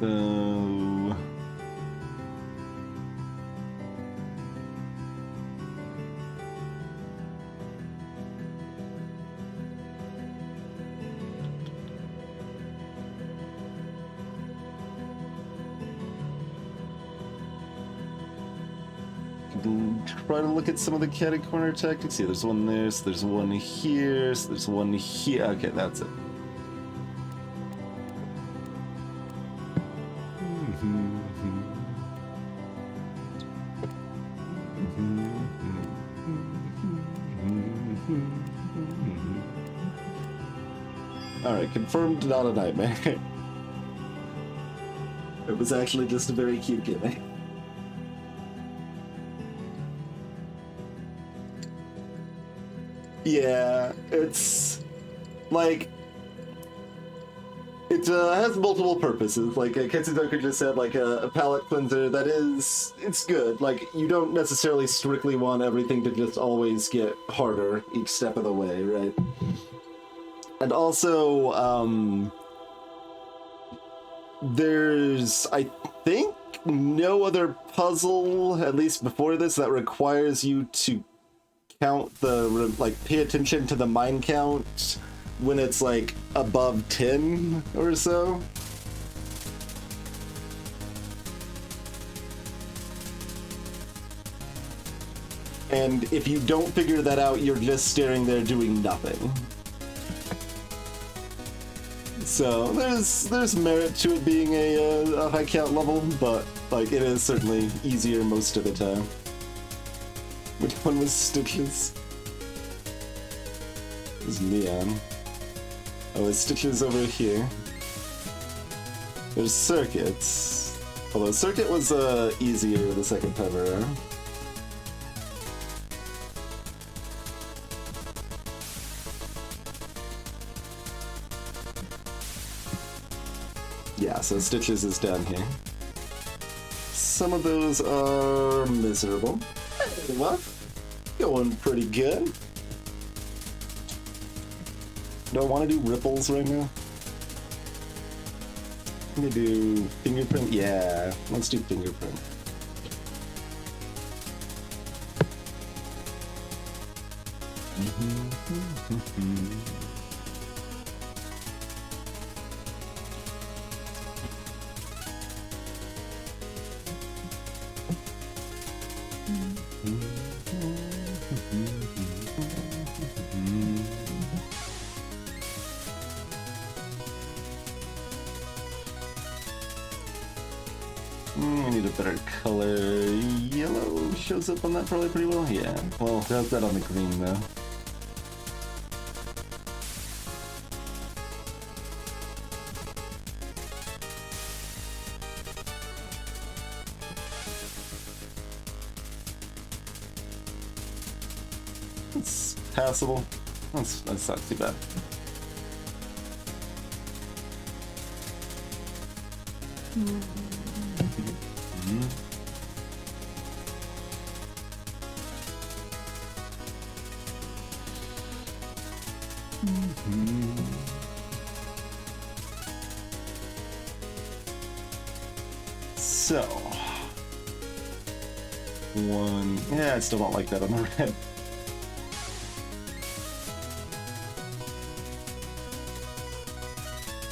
So... Try to look at some of the catty corner tactics. Yeah, there's one there, so there's one here, so there's one here. Okay, that's it. Alright, confirmed not a nightmare. It was actually just a very cute gimmick. Yeah, it's like it has multiple purposes. Like Ketsudoku just said, like a palate cleanser that it's good. Like you don't necessarily strictly want everything to just always get harder each step of the way, right? And also, there's I think no other puzzle, at least before this, that requires you to count pay attention to the mind count when it's like above 10 or so. And if you don't figure that out, you're just staring there doing nothing. So there's merit to it being a high count level, but like it is certainly easier most of the time. Which one was Stitches? It was Neon. Oh, it's Stitches over here. There's Circuits. Although Circuit was easier the second time around. Yeah, so Stitches is down here. Some of those are miserable. Hey, what? Going pretty good. Do I want to do ripples right now? Let me do fingerprint. Yeah, let's do fingerprint. I need a better color. Yellow shows up on that probably pretty well. Yeah. Well, how's that on the green though? It's passable. That's not too bad. So, one. Yeah, I still don't like that on the red.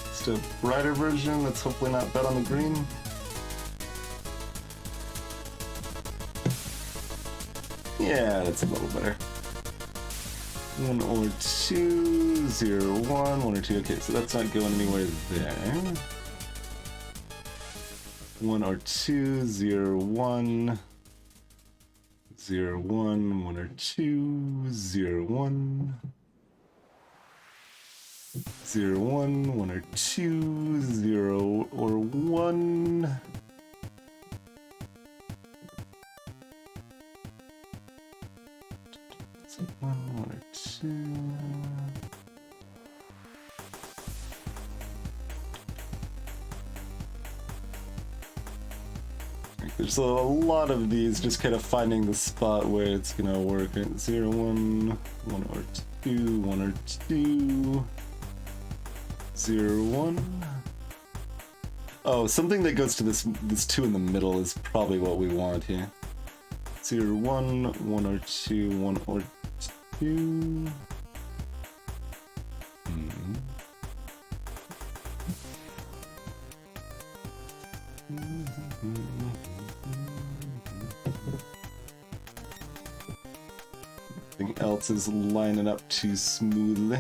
Just a brighter version that's hopefully not bad on the green. Yeah, that's a little better. 1 or 2, 0, 1, 1 or 2. Okay, so that's not going anywhere there. 1 or 2, 0, 1, 0, 1, 1 or 2, 0, 1, 0, 1, 1 or 2, 0 or 1. So 1 or 2. There's a lot of these, just kind of finding the spot where it's gonna work. 0, 1, 1 or 2, 1 or 2, 0, 1. Oh, something that goes to this 2 in the middle is probably what we want here. 0, 1, 1 or 2, 1 or 2. Everything else is lining up too smoothly.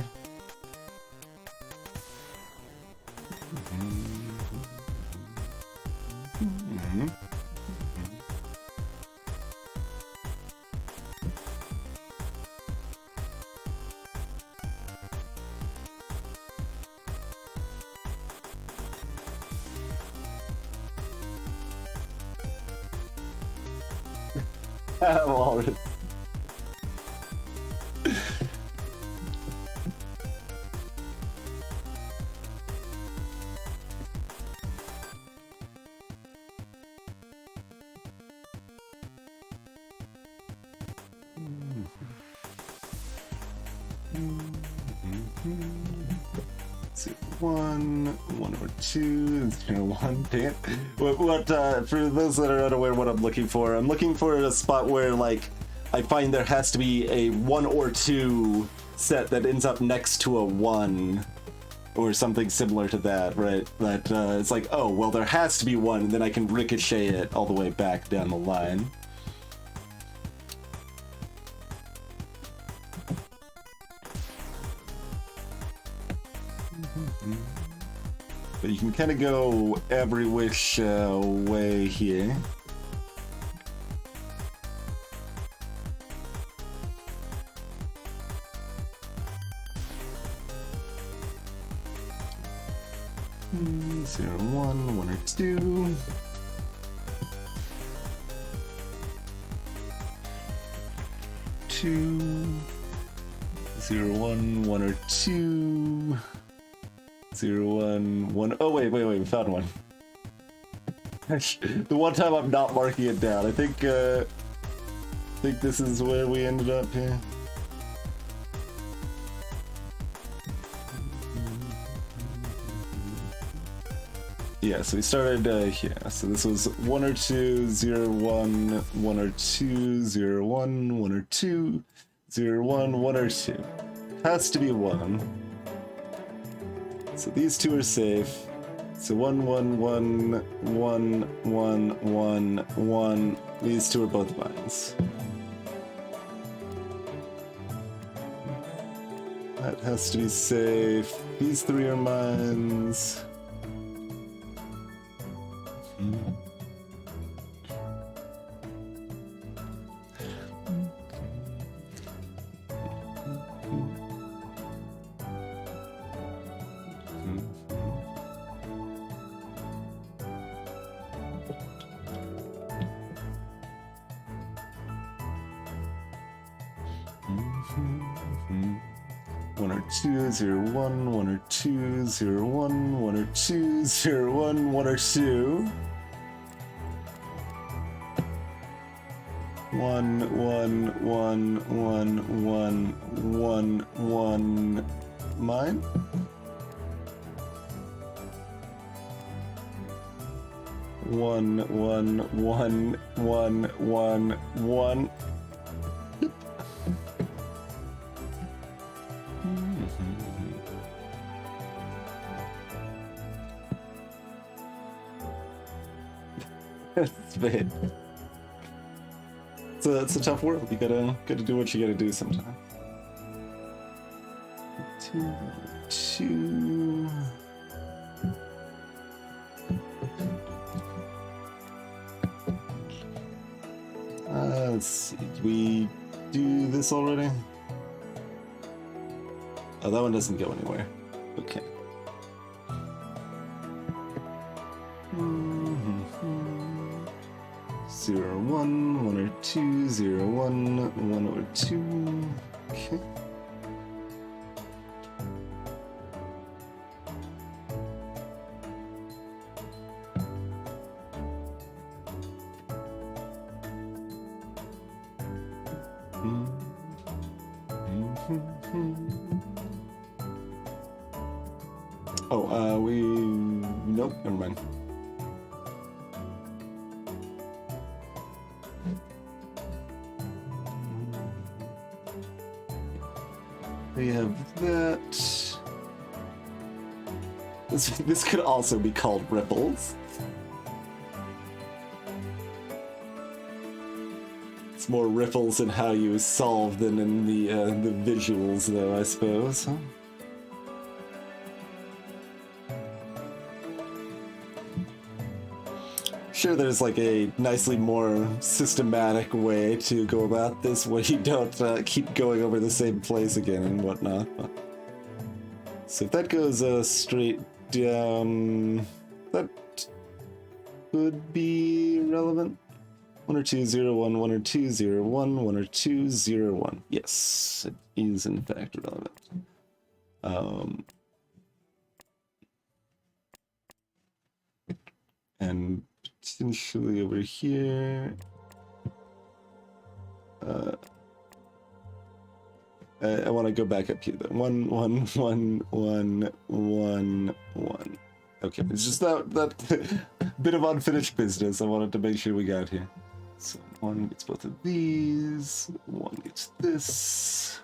Walrus. One or two, 1. Dang it. What for those that are unaware what I'm looking for a spot where like I find there has to be a 1 or 2 set that ends up next to a 1 or something similar to that, right? That it's like, oh well, there has to be 1, and then I can ricochet it all the way back down the line. But you can kind of go every which way here. Zero, one or two. Two. 0, 1 or 2. 0, 1, 1. Oh wait, we found one. The one time I'm not marking it down. I think this is where we ended up here. Yeah, so we started here. So this was 1 or 2, 0, 1, 1 or 2, 0, 1, 1 or 2, 0, 1, 1 or 2. Has to be 1. So these two are safe. So 1, 1, 1, 1, 1, 1, 1. These two are both mines. That has to be safe. These 3 are mines. One or two, 0, 1, 1 or 2, 0, 1, 1 or 2, 0, 1, 1 or 2. 1, 1, 1, 1, 1, 1, 1. Mine? One, 1, 1, 1, 1, 1. It's bad. So it's a tough world. You gotta do what you gotta do sometimes. 2, 2. Let's see. Did we do this already? Oh, that one doesn't go anywhere. Okay. Zero, 1, 1 or 2, 0, 1, 1 or 2. Okay. Oh, nope, never mind. We have that. This could also be called ripples. It's more ripples in how you solve than in the visuals, though, I suppose. Huh? Sure, there's like a nicely more systematic way to go about this, where you don't keep going over the same place again and whatnot. But... So if that goes straight down, that could be relevant. 1 or 2, 0, 1, 1 or 2, 0, 1, 1 or 2, 0, 1. Yes, it is in fact relevant. And potentially over here. I want to go back up here though. 1, 1, 1, 1, 1, 1. Okay, it's just that bit of unfinished business I wanted to make sure we got here. So 1 gets both of these, 1 gets this.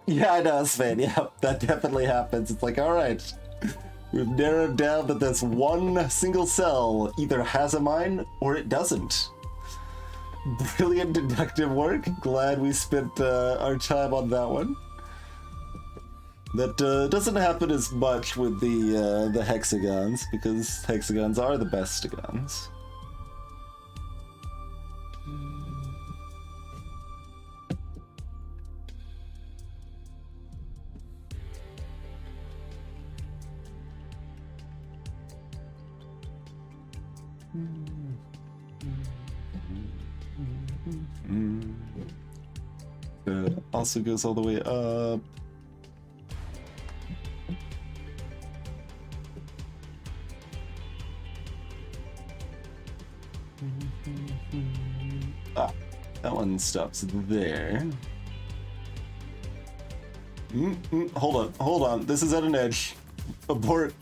Yeah, I know, Sven. Yeah, that definitely happens. It's like, all right, we've narrowed down that this one single cell either has a mine or it doesn't. Brilliant deductive work. Glad we spent our time on that one. That doesn't happen as much with the hexagons, because hexagons are the bestigons. Also goes all the way up. Ah, that one stops there. Hold on. This is at an edge. Abort.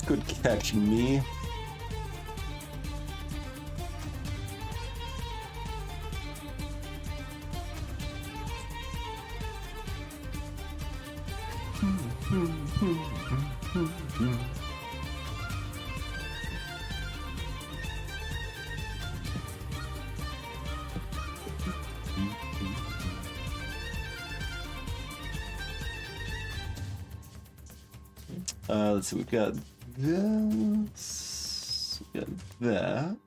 Good catch, me. Let's see, we've got this, we got that,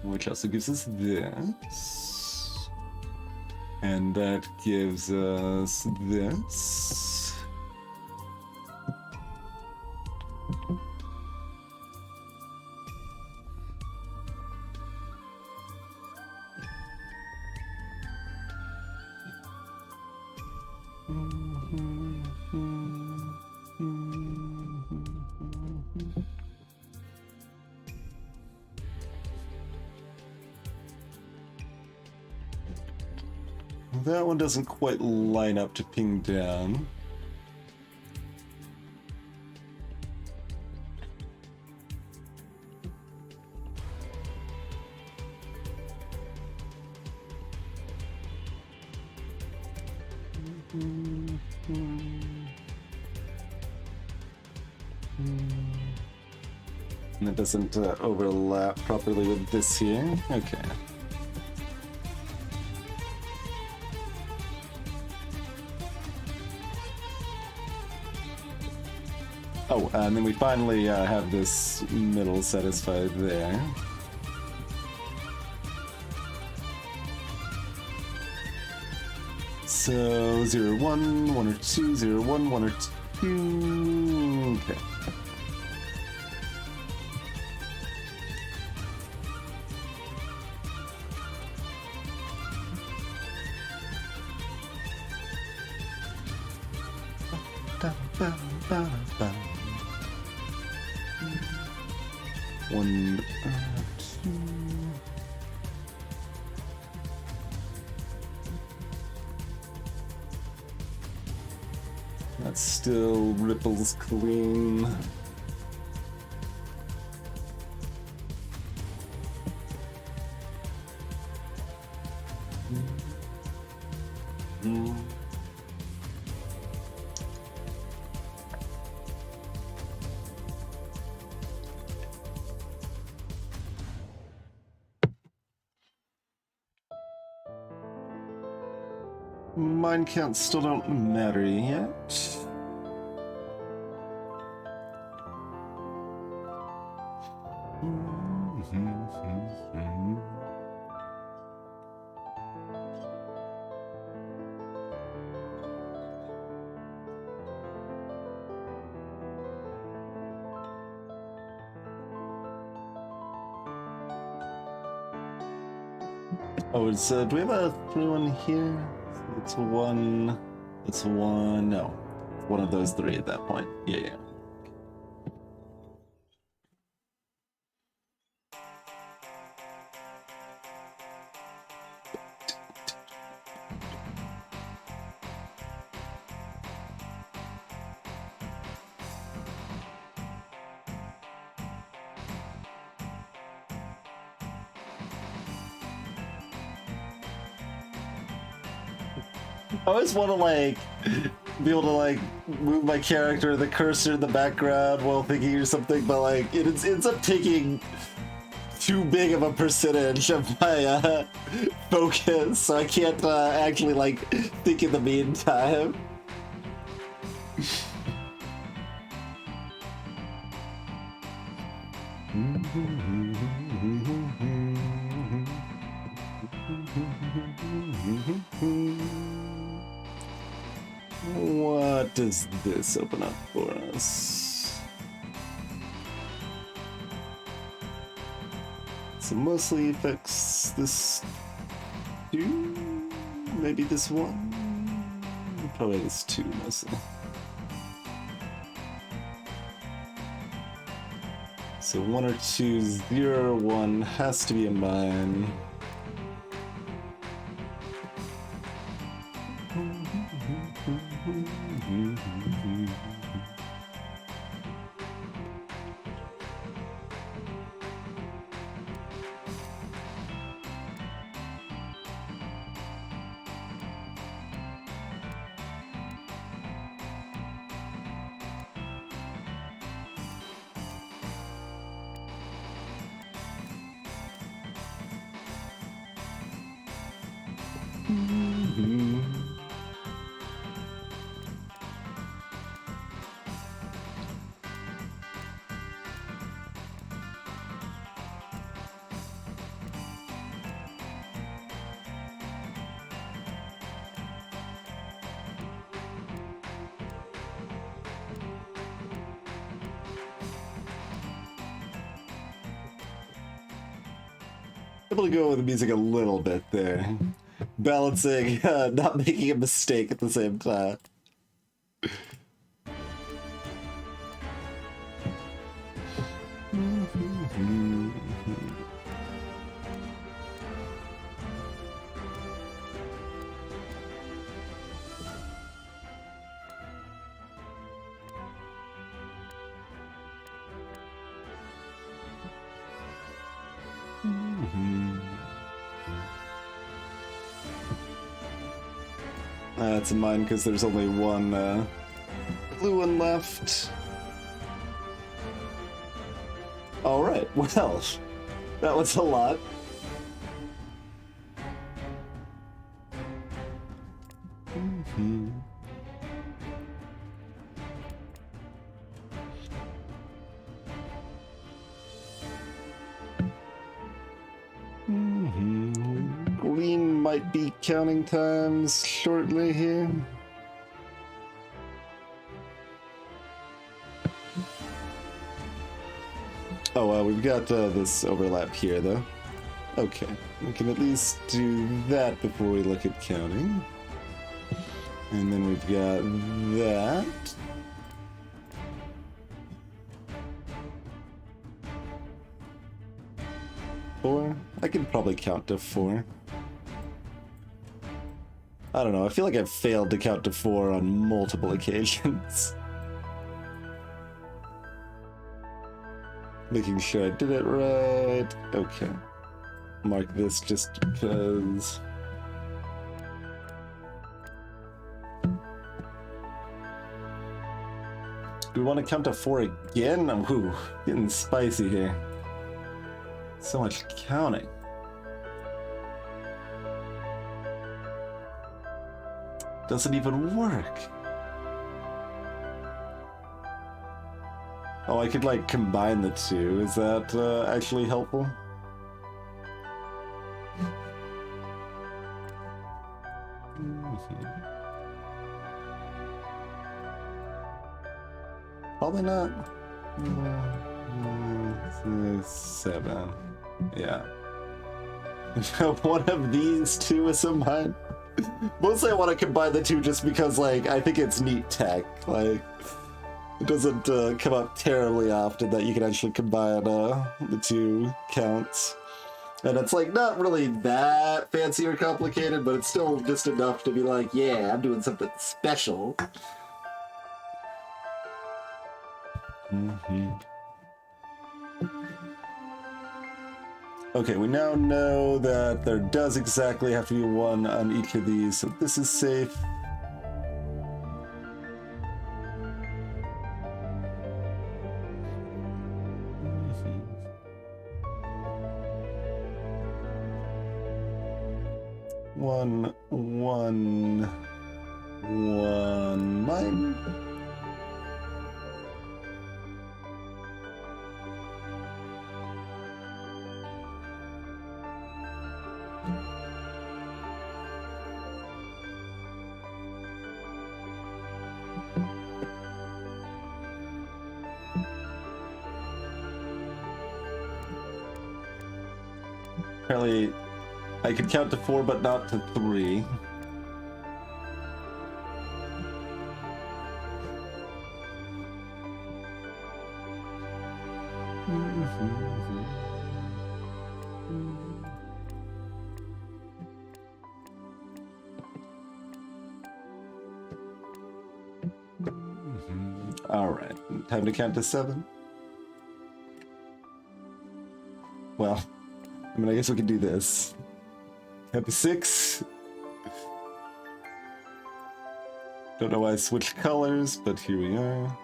which also gives us this, and that gives us this. That one doesn't quite line up to ping down. And it doesn't overlap properly with this here. Okay. Oh, and then we finally have this middle satisfied there. So 0, 1, 1 or 2, 0, 1, 1 or 2. Okay. One, two. That still ripples clean. Mine counts still don't matter yet. Oh, it's, do we have a 3-1 here? It's one, no. One of those three at that point. Yeah, yeah. I always want to like be able to like move my character, the cursor in the background while thinking or something, but like it ends up taking too big of a percentage of my focus, so I can't actually like think in the meantime. What does this open up for us? So mostly affects this two, maybe this one, probably this two mostly. So 1 or 2, 0 or 1 has to be in mine. Able to go with the music a little bit there. Balancing, not making a mistake at the same time. That's mine because there's only one blue one left. Alright, well, that was a lot. Green might be counting times shortly here. Oh, we've got this overlap here, though. Okay, we can at least do that before we look at counting. And then we've got that. Four? I can probably count to 4. I don't know, I feel like I've failed to count to 4 on multiple occasions. Making sure I did it right. Okay. Mark this just because. Do we want to count to 4 again? Ooh, getting spicy here. So much counting. Doesn't even work. Oh, I could like combine the two. Is that actually helpful? Probably not. 7. Yeah. One of these two is of mine. Mostly I want to combine the two just because, like, I think it's neat tech. Like, it doesn't come up terribly often that you can actually combine the two counts. And it's, like, not really that fancy or complicated, but it's still just enough to be like, yeah, I'm doing something special. Okay, we now know that there does exactly have to be one on each of these, so this is safe. One, mine. Apparently, I could count to 4, but not to 3. All right, time to count to 7. Well, I mean, I guess we could do this. Count to 6. Don't know why I switched colors, but here we are.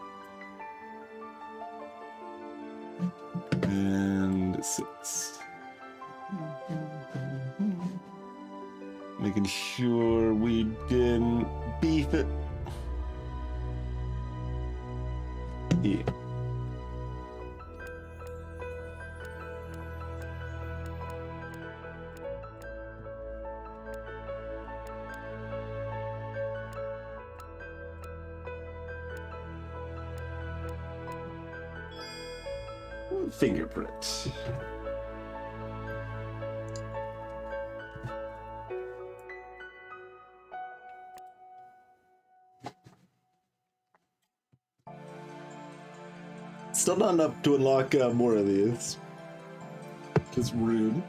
And 6. Making sure we didn't beef it. Yeah. Fingerprint. Still not enough to unlock more of these. Just rude.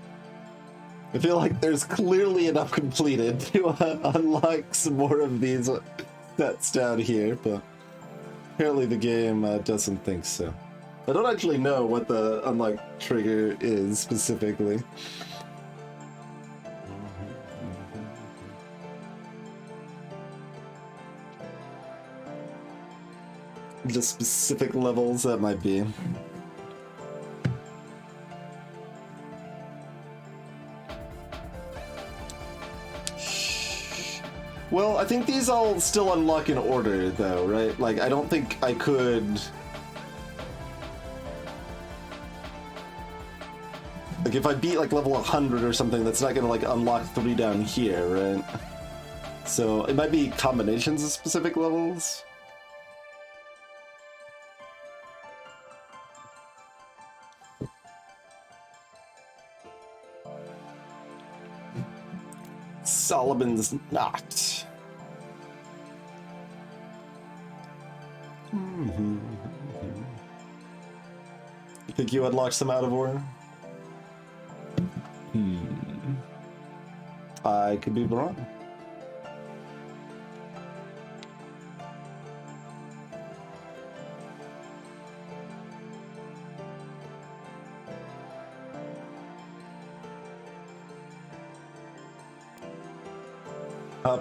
I feel like there's clearly enough completed to unlock some more of these sets down here, but apparently the game doesn't think so. I don't actually know what the unlock trigger is specifically. Just specific levels that might be. Well, I think these all still unlock in order, though, right? Like, I don't think I could... Like, if I beat, like, level 100 or something, that's not gonna, like, unlock 3 down here, right? So, it might be combinations of specific levels. Solomon's Knot. You think you unlocked some out of order? I could be wrong.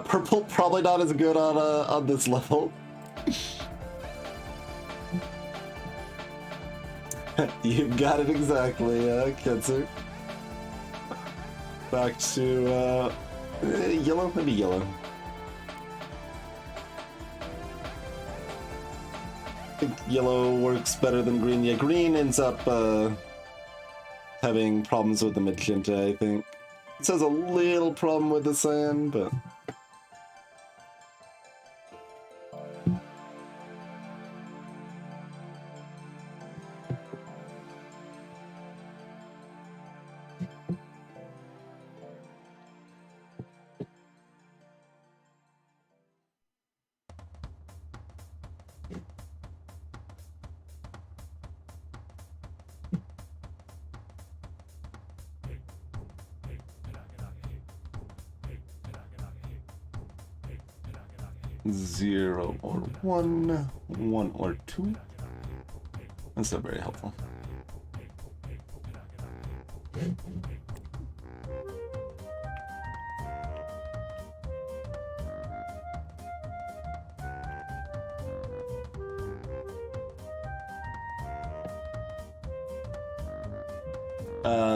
Purple probably not as good on this level. You've got it exactly, Ketsu. Back to yellow, maybe yellow. I think yellow works better than green. Yeah, green ends up having problems with the magenta, I think. This has a little problem with the cyan, but... 0 or 1, 1 or 2. That's not very helpful.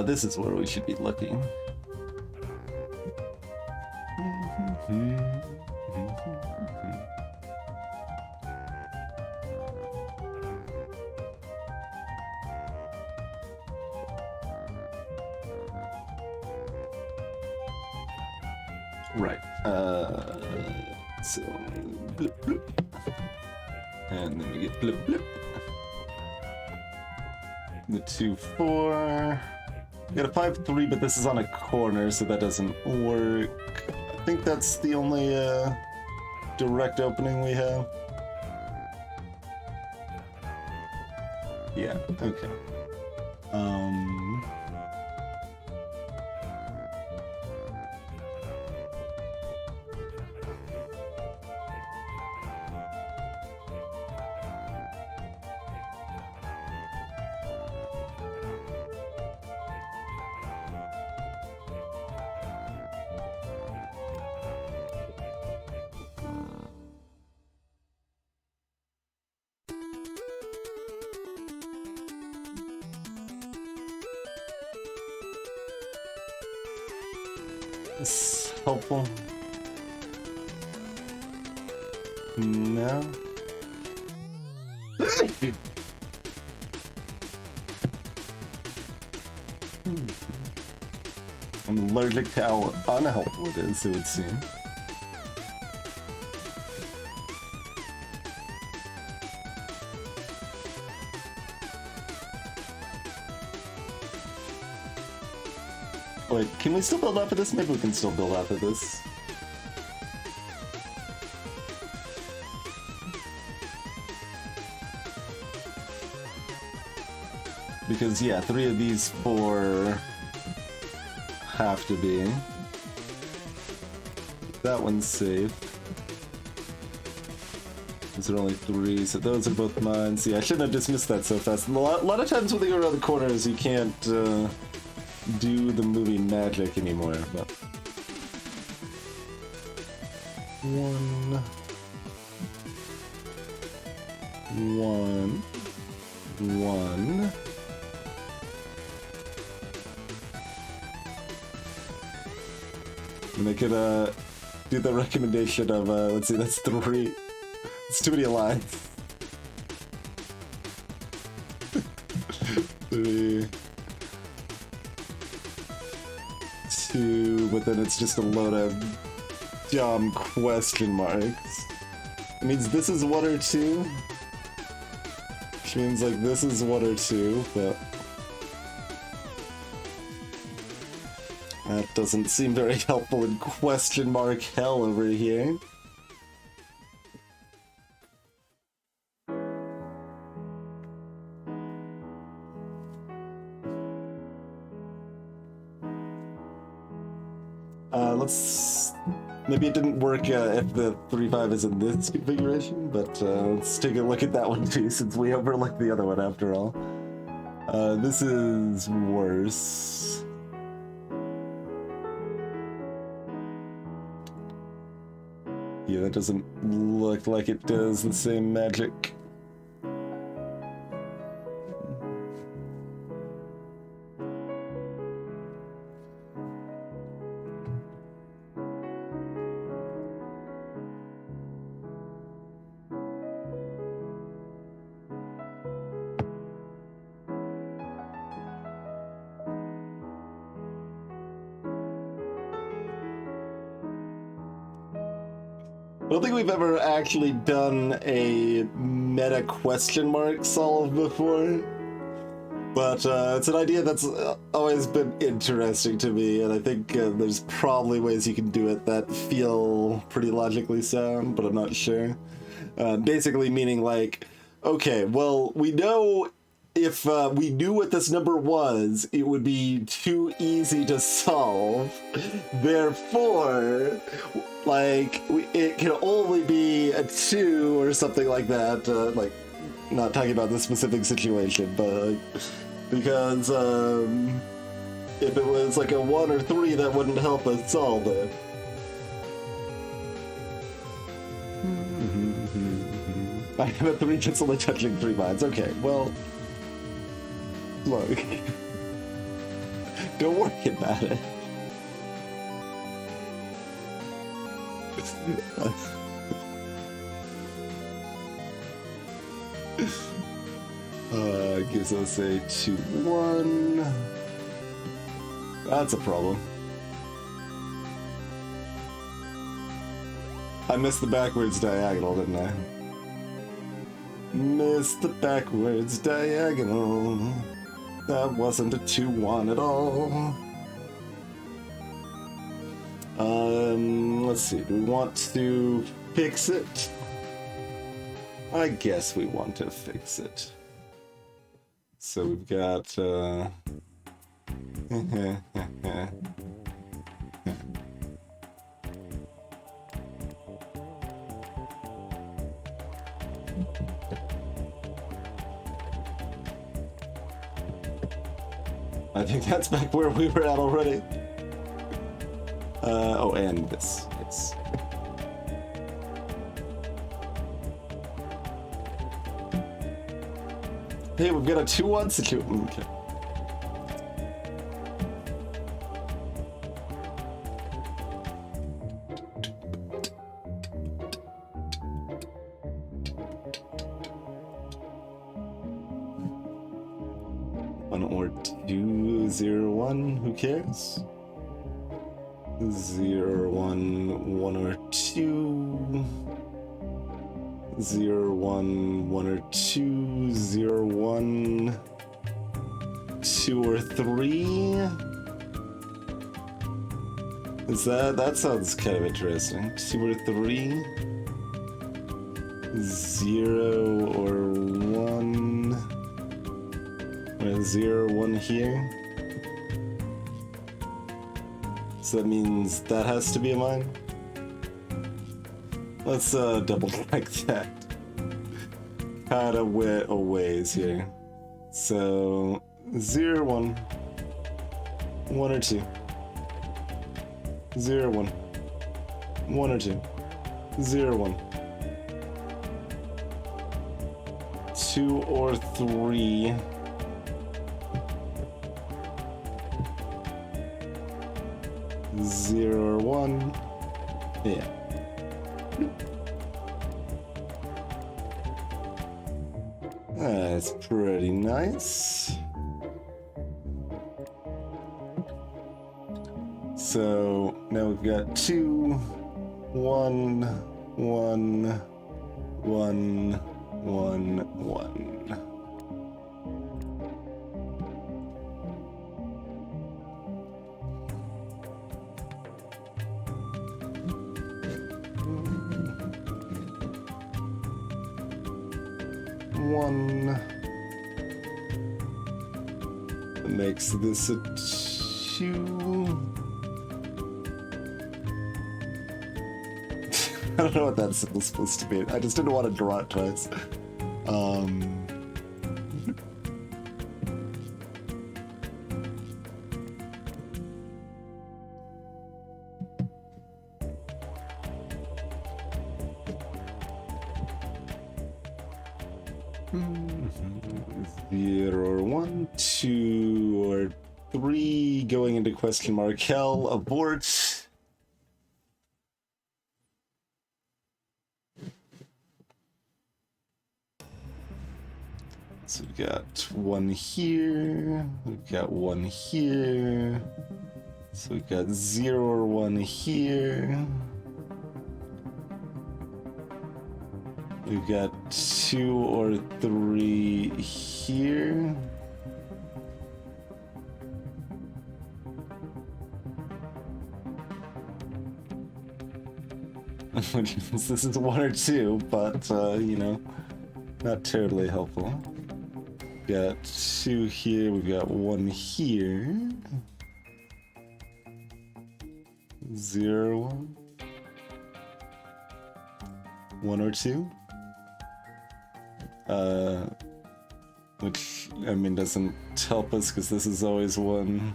This is where we should be looking. Right. So blip blip, and then we get blip blip. The 2 4. We got a 5 3, but this is on a corner, so that doesn't work. I think that's the only direct opening we have. Yeah. Okay. It's helpful. No. I'm allergic to how unhelpful it is, it would seem. Wait, can we still build off of this? Maybe we can still build off of this. Because, yeah, 3 of these 4 have to be. That one's safe. Those are only 3, so those are both mine. See, I shouldn't have dismissed that so fast. A lot of times when they go around the corners, you can't do the movie magic anymore, but... 1... 1... 1... And they could do the recommendation of, let's see, that's 3. It's too many lines. 3... 2, but then it's just a load of dumb question marks. It means this is 1 or 2. Which means like this is 1 or 2, but that doesn't seem very helpful in question mark hell over here. Maybe it didn't work if the 3-5 is in this configuration, but let's take a look at that one too, since we overlooked the other one after all. This is worse. Yeah, that doesn't look like it does the same magic. I don't think we've ever actually done a meta question mark solve before, but it's an idea that's always been interesting to me, and I think there's probably ways you can do it that feel pretty logically sound, but I'm not sure. Basically meaning like, okay, well, we know if we knew what this number was, it would be too easy to solve. Therefore, like, it can only be a 2 or something like that. Like, not talking about the specific situation, but because if it was like a 1 or 3, that wouldn't help us solve it. I have a 3 just only touching 3 lines. Okay, well, look, don't worry about it. Gives us a 2-1. That's a problem. I missed the backwards diagonal, didn't I? Missed the backwards diagonal. That wasn't a 2-1 at all. Let's see. Do we want to fix it? I guess we want to fix it. So we've got, I think that's back where we were at already. Oh, and this. Yes. Hey, we've got a 2-1 situation. Okay. One or 2, 0, 1. Who cares? 0, 1, 1 or 2. 0, 1, 1 or 2, 0, 1, 2 or 3. Is that sounds kind of interesting. 2 or 3. 0 or 1. Or 0, 1 here. So that means that has to be a mine. Let's double check that. Kinda went a ways here. So 0, 1, 1 or 2. 0, 1, 1 or 2. 0, 1. 2 or 3. 0 or 1. Yeah. That's pretty nice. So now we've got 2, 1, 1, 1, 1, 1. That makes this a 2. I don't know what that symbol's supposed to be. I just didn't want to draw it twice. 0 or 1, 2 or 3, going into question mark hell, abort. So we've got 1 here, we've got 1 here, so we've got 0 or 1 here. We've got 2 or 3 here. This is 1 or 2, but, you know, not terribly helpful. got 2 here, we've got 1 here. 0, 1. 1 or 2. Which, I mean, doesn't help us because this is always 1.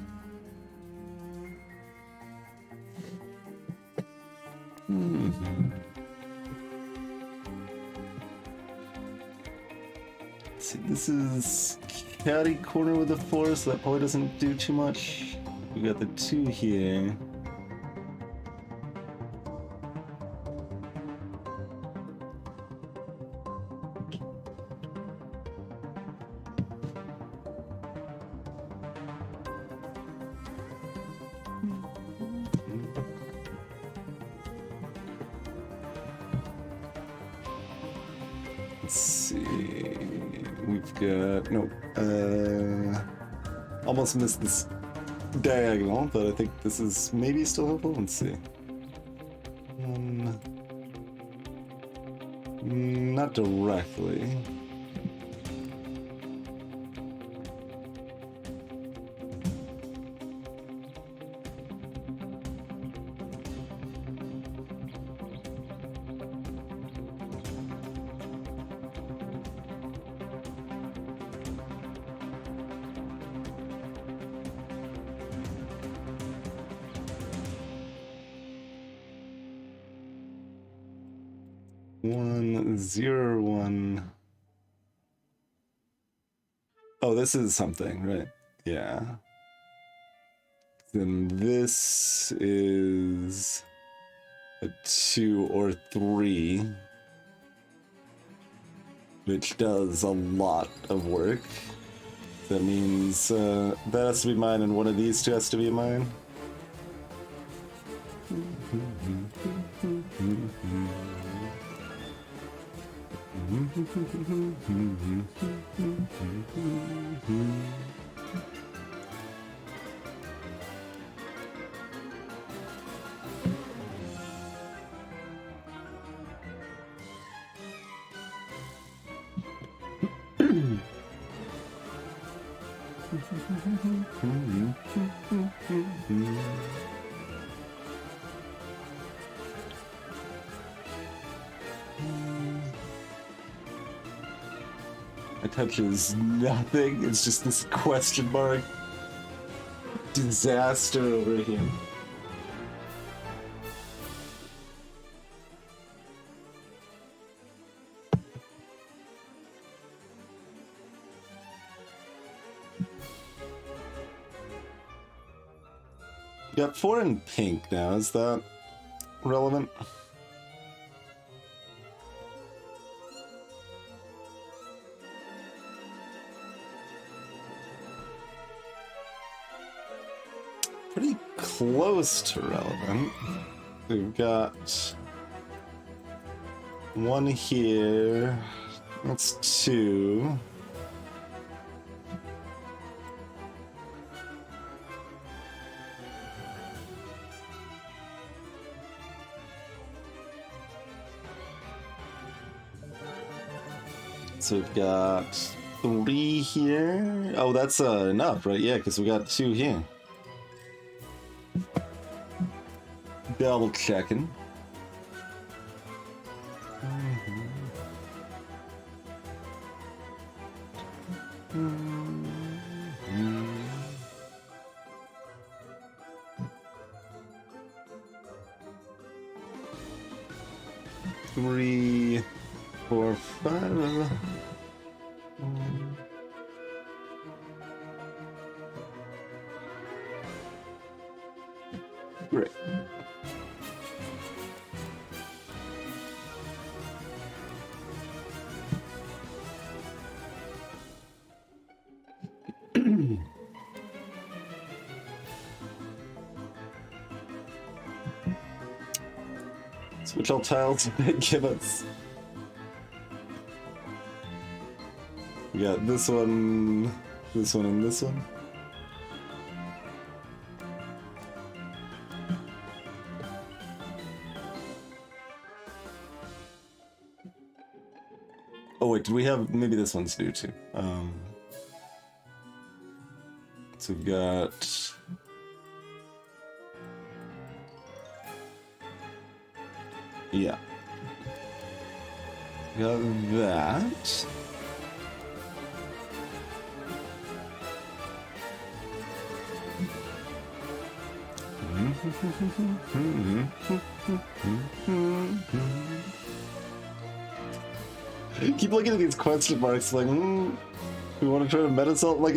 See, this is catty corner with a 4, so that probably doesn't do too much. We got the 2 here. Let's see. We've got almost missed this diagonal, but I think this is maybe still helpful. Let's see. Not directly. One, 0, 1. Oh, this is something, right? Yeah. Then this is a 2 or 3, which does a lot of work. That means that has to be mine, and one of these 2 has to be mine. It touches nothing. It's just this question mark disaster over here. Got 4 in pink now. Is that relevant? Pretty close to relevant. We've got 1 here. That's 2. So we've got 3 here. Oh, that's enough, right? Yeah, because we got 2 here. Double checking. Three, 4, 5. Great. So which all tiles did they give us? We got this one, and this one. Oh wait, did we have, maybe this one's new too. So we've got... Yeah. Got that. Keep looking at these question marks like, we want to try to meta solve. Like,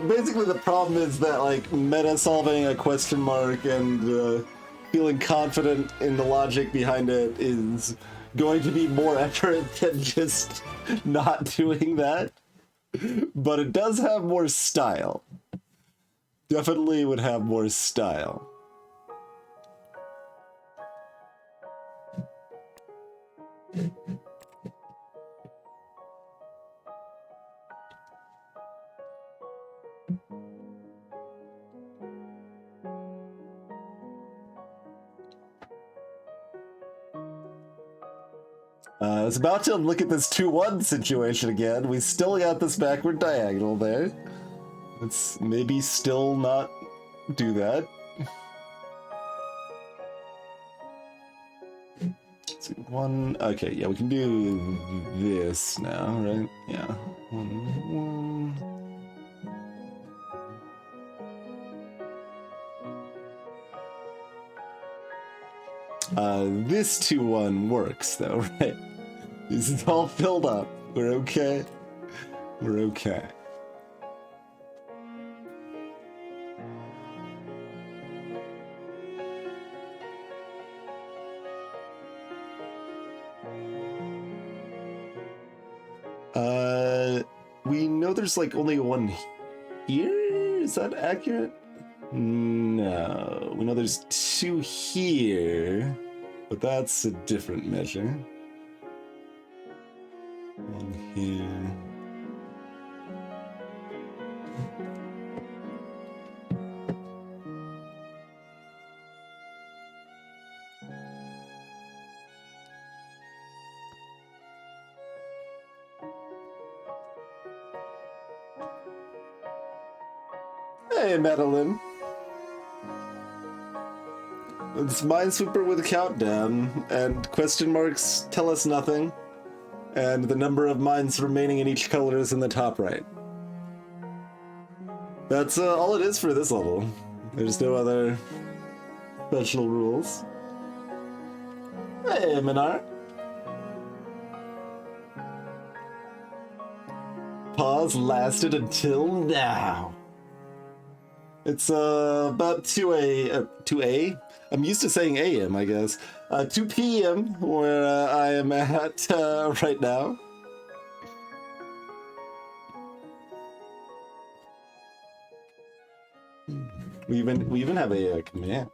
basically the problem is that, like, meta solving a question mark and feeling confident in the logic behind it is going to be more effort than just not doing that. But it does have more style. Definitely would have more style. I was about to look at this 2-1 situation again. We still got this backward diagonal there. Let's maybe still not do that. Let's see, 1... Okay, yeah, we can do this now, right? Yeah. 1, 1. This 2-1 works, though, right? This is all filled up. We're okay. We're okay. We know there's like only one here? Is that accurate? No. We know there's 2 here, but that's a different measure. 1 here. Hey, Madeline. It's Minesweeper with a countdown, and question marks tell us nothing, and the number of mines remaining in each color is in the top right. That's all it is for this level. There's no other special rules. Hey, Minar. Pause lasted until now. It's about 2A. I'm used to saying AM, I guess. 2 PM, where I am at right now. We even have a command.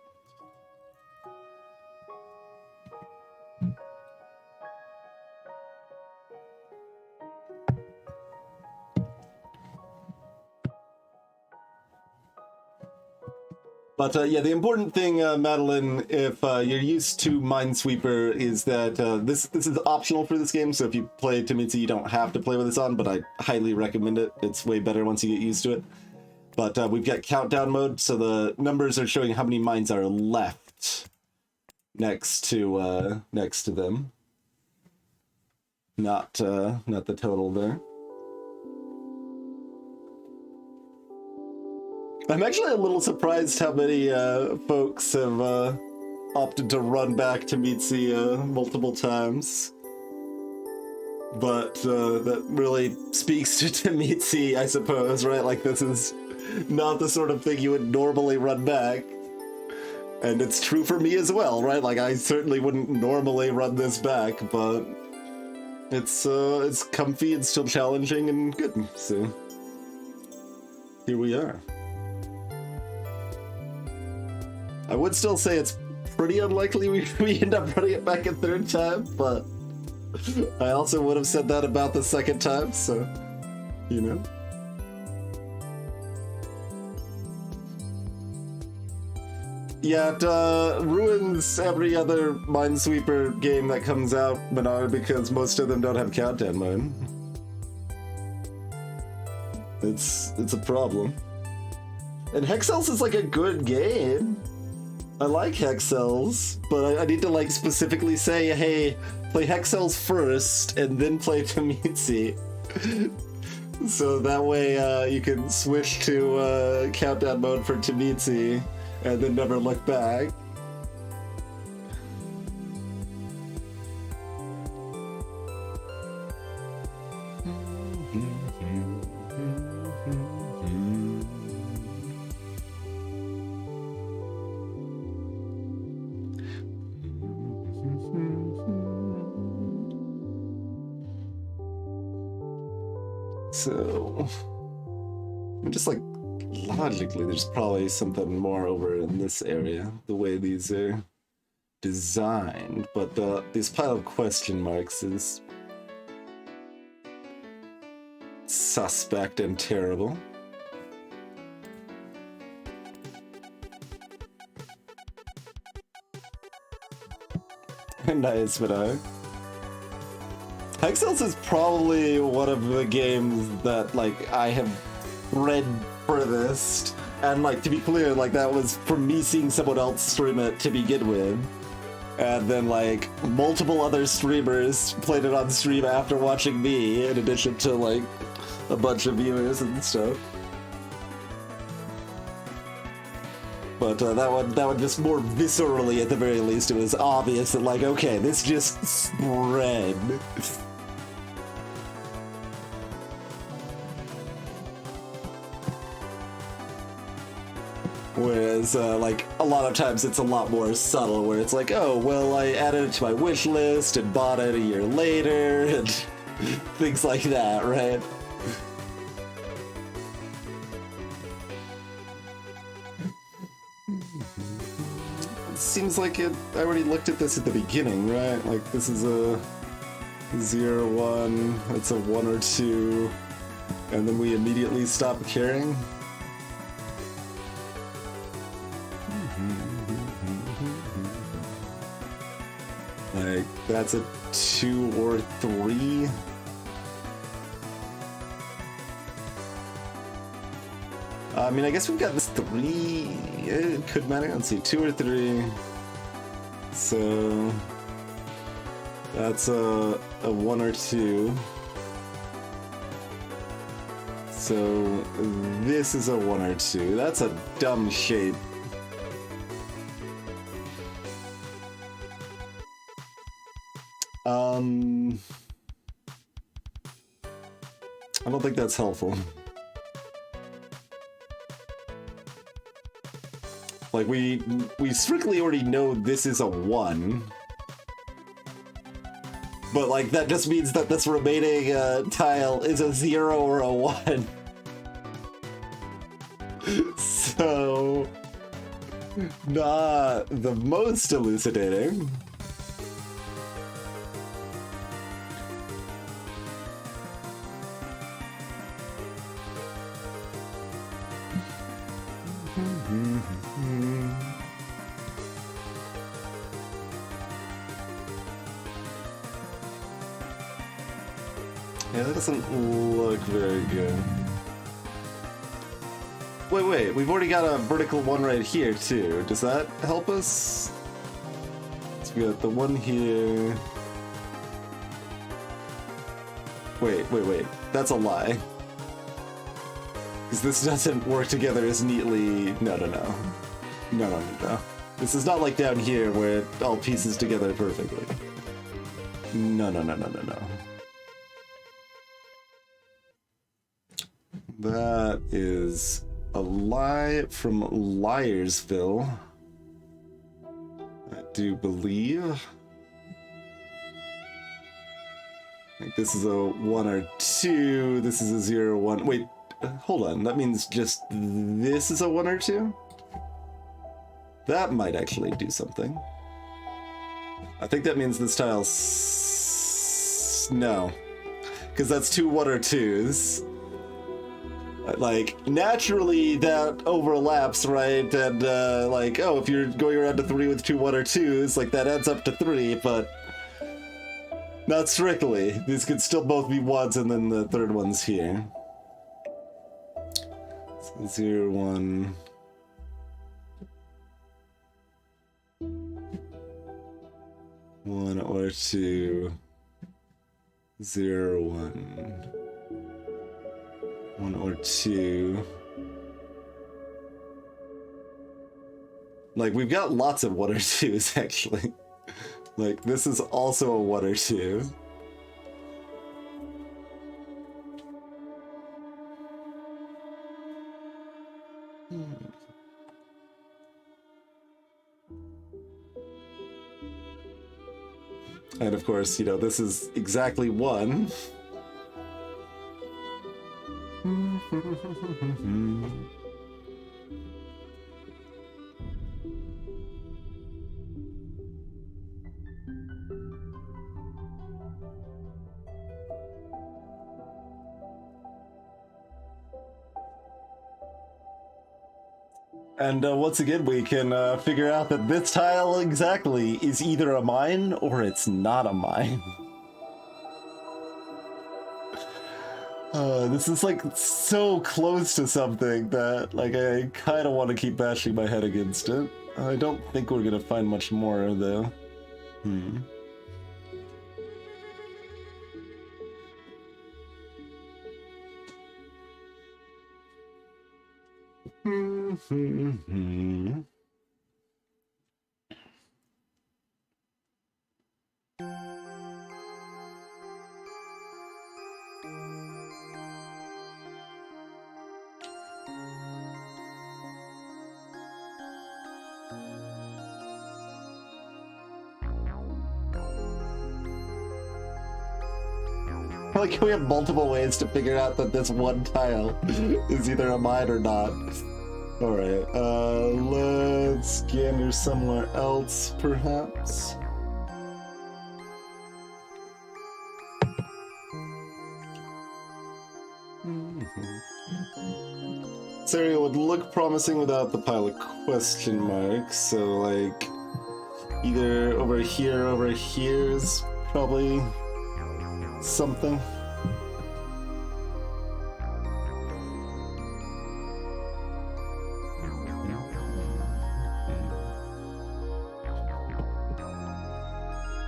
But yeah, the important thing, Madeline, if you're used to Minesweeper, is that this is optional for this game. So if you play Tametsi, you don't have to play with this on, but I highly recommend it. It's way better once you get used to it. But we've got countdown mode, so the numbers are showing how many mines are left next to them. Not the total there. I'm actually a little surprised how many folks have opted to run back to Tametsi multiple times. But that really speaks to Tametsi, I suppose, right? Like, this is not the sort of thing you would normally run back. And it's true for me as well, right? Like, I certainly wouldn't normally run this back, but it's comfy and still challenging and good. So here we are. I would still say it's pretty unlikely we end up running it back a 3rd time, but I also would have said that about the 2nd time, so, you know. Yeah, it ruins every other Minesweeper game that comes out, Menard, because most of them don't have countdown mode. It's a problem. And Hexels is like a good game. I like Hexels, but I need to like specifically say, hey, play Hexels first and then play Tametsi. So that way you can switch to countdown mode for Tametsi and then never look back. So, just like logically, there's probably something more over in this area, the way these are designed, but this pile of question marks is suspect and terrible. Nice, but Hexels is probably one of the games that, like, I have read furthest. And, like, to be clear, like, that was from me seeing someone else stream it to begin with. And then, like, multiple other streamers played it on stream after watching me, in addition to, like, a bunch of viewers and stuff. But that one just more viscerally, at the very least, it was obvious that, like, okay, this just spread. Whereas, like, a lot of times it's a lot more subtle, where it's like, oh, well, I added it to my wish list and bought it a year later, and things like that, right? It seems like I already looked at this at the beginning, right? Like, this is a 0, 1, it's a 1 or 2, and then we immediately stop caring. Like, that's a 2 or 3. I mean, I guess we've got this 3. It could matter. Let's see, 2 or 3. So that's a 1 or 2. So this is a 1 or 2. That's a dumb shape. I don't think that's helpful. Like, we strictly already know this is a 1. But, like, that just means that this remaining tile is a 0 or a 1. So, not the most elucidating. Yeah, that doesn't look very good. Wait, we've already got a vertical 1 right here, too. Does that help us? So we got the 1 here. Wait. That's a lie. Because this doesn't work together as neatly. No. This is not like down here where it all pieces together perfectly. No. That is a lie from Liarsville, I do believe. I think this is a 1 or 2. This is a 0, 1. Wait, hold on. That means just this is a 1 or 2? That might actually do something. I think that means this tile's... No. Because that's 2 1 or 2s. Like, naturally that overlaps, right? And, like, oh, if you're going around to 3 with 2 1 or 2s, like, that adds up to 3, but... Not strictly. These could still both be 1s, and then the third one's here. 0, 1. One or two, 0, 1. 1 or 2. Like, we've got lots of 1 or 2s, actually. Like, this is also a 1 or 2. And of course, you know, this is exactly 1. And once again, we can figure out that this tile exactly is either a mine or it's not a mine. This is like so close to something that like I kind of want to keep bashing my head against it. I don't think we're gonna find much more though. Like, we have multiple ways to figure out that this one tile is either a mine or not. Alright, let's gander somewhere else, perhaps. This area would look promising without the pile of question marks, so like, either over here is probably something.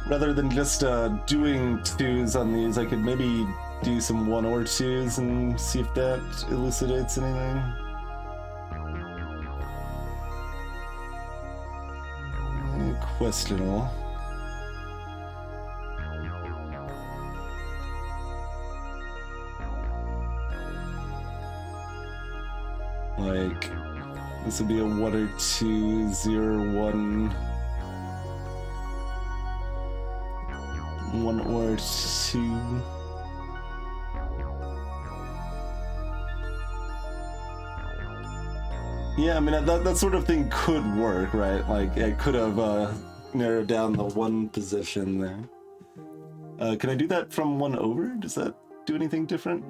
Rather than just doing 2s on these, I could maybe do some 1 or 2s and see if that elucidates anything. Questionable. Like, this would be a 1 or 2, 0, 1. 1 or 2. Yeah, I mean, that sort of thing could work, right? Like, it could have narrowed down the 1 position there. Can I do that from 1 over? Does that do anything different?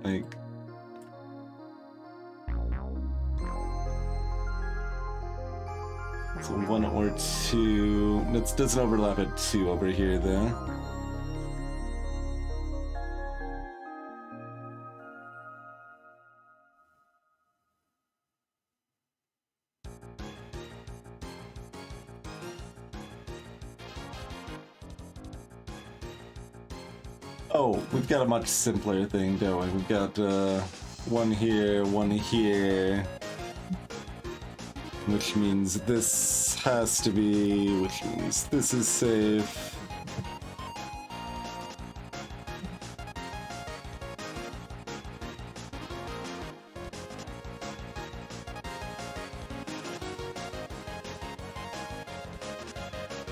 Like... So 1 or 2. It doesn't overlap at 2 over here, though. Oh, we've got a much simpler thing, don't we? We've got 1 here, 1 here. Which means this has to be, which means this is safe.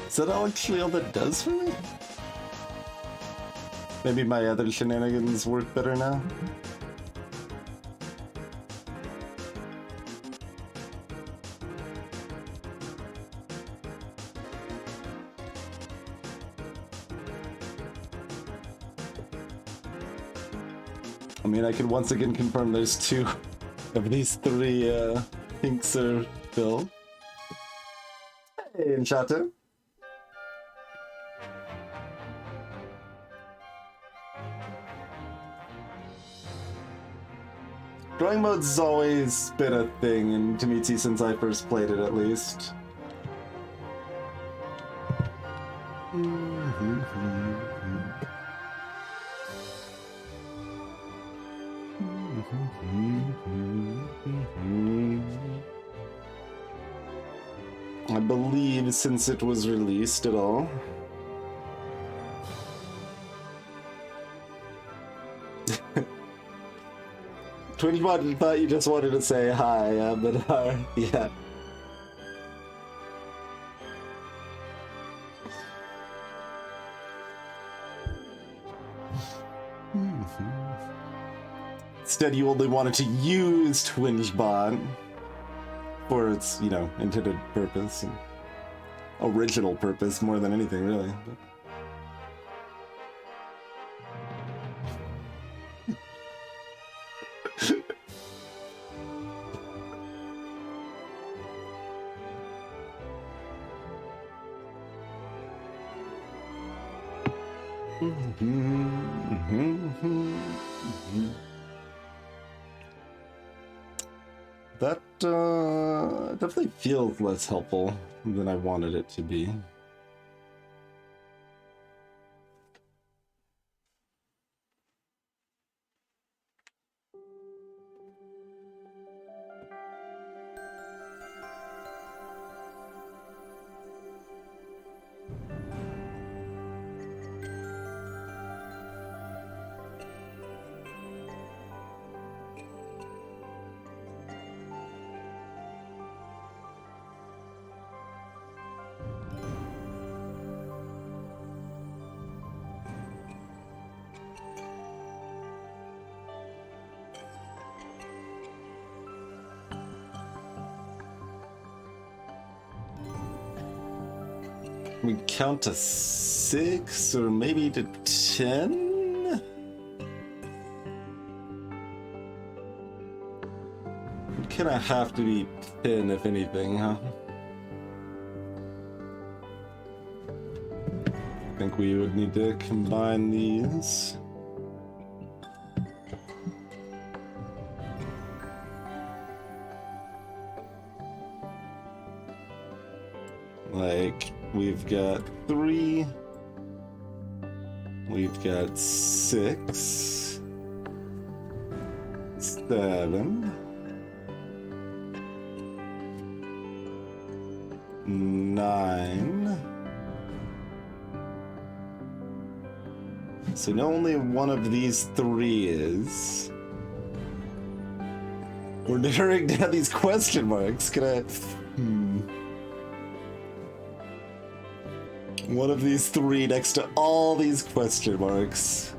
Is that actually all that does for me? Maybe my other shenanigans work better now? I mean, I can once again confirm there's 2 of these 3 pinks are filled. Hey, Enchato. Drawing mode's always been a thing in Tametsi since I first played it, at least. I believe since it was released at all. TwinBot thought you just wanted to say hi, but yeah. Instead, you only wanted to use TwinBot for its, you know, intended purpose and original purpose more than anything, really. That definitely feels less helpful than I wanted it to be. We count to 6 or maybe to 10? It kind of have to be 10 if anything, huh? I think we would need to combine these. Like, we've got 3, we've got 6, 7, 9. So now only one of these 3 is. We're narrowing down these question marks. Can I? One of these 3 next to all these question marks.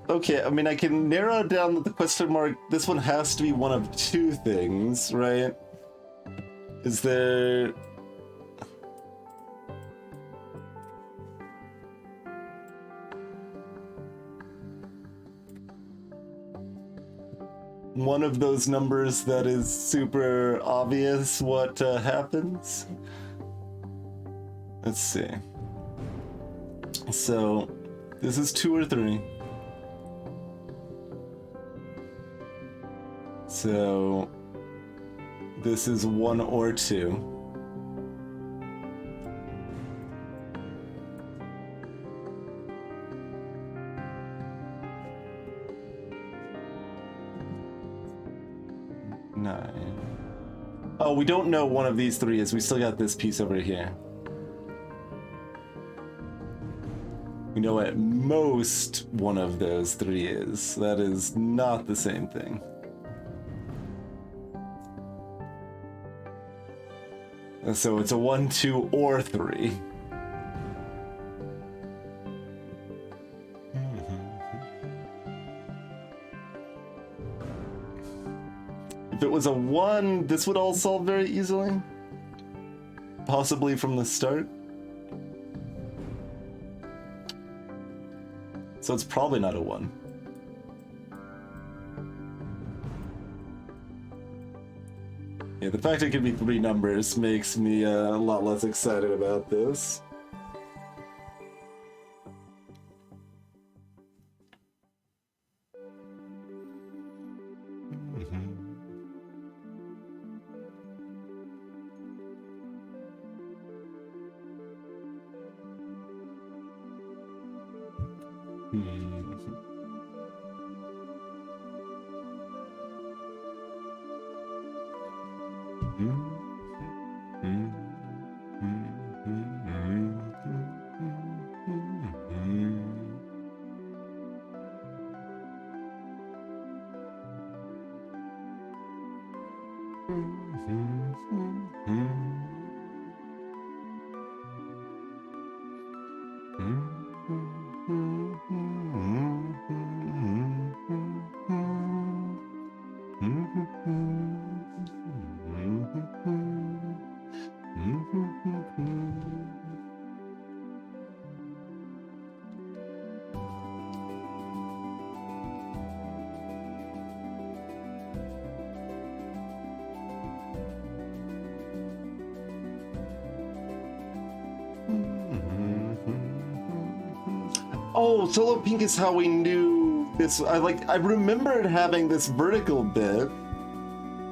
Okay, I mean, I can narrow down the question mark. This one has to be one of 2 things, right? Is there... one of those numbers that is super obvious what happens? Let's see. So, this is 2 or 3. So, this is 1 or 2. Oh, we don't know one of these 3 is. We still got this piece over here. We know at most one of those 3 is. That is not the same thing. So it's a 1, 2, or 3. If it was a 1, this would all solve very easily. Possibly from the start. So it's probably not a 1. Yeah, the fact it could be 3 numbers makes me a lot less excited about this. Oh, Solo Pink is how we knew this. I remembered having this vertical bit,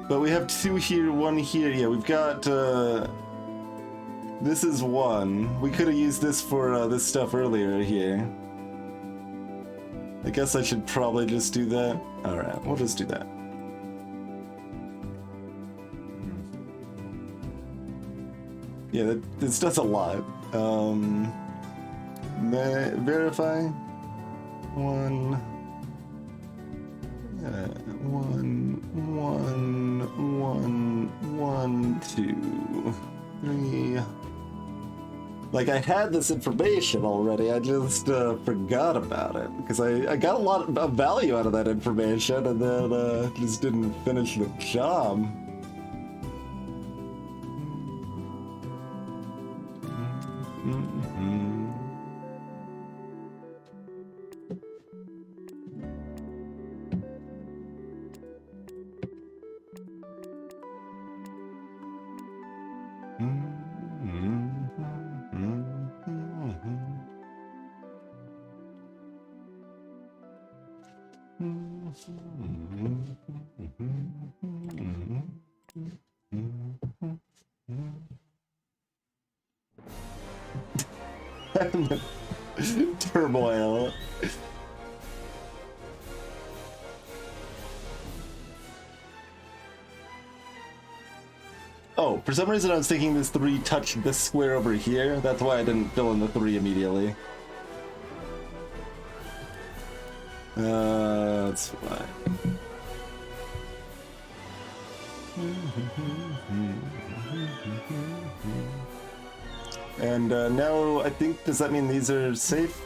but we have 2 here, 1 here. Yeah, we've got, this is 1. We could have used this for this stuff earlier here. I guess I should probably just do that. Alright, we'll just do that. Yeah, this does a lot. Verify. 1, 1, 1, 2, 3. Like, I had this information already, I just forgot about it. Because I got a lot of value out of that information, and then just didn't finish the job. Turmoil. Oh, for some reason I was thinking this 3 touched this square over here. That's why I didn't fill in the 3 immediately. That's fine. And now I think, does that mean these are safe?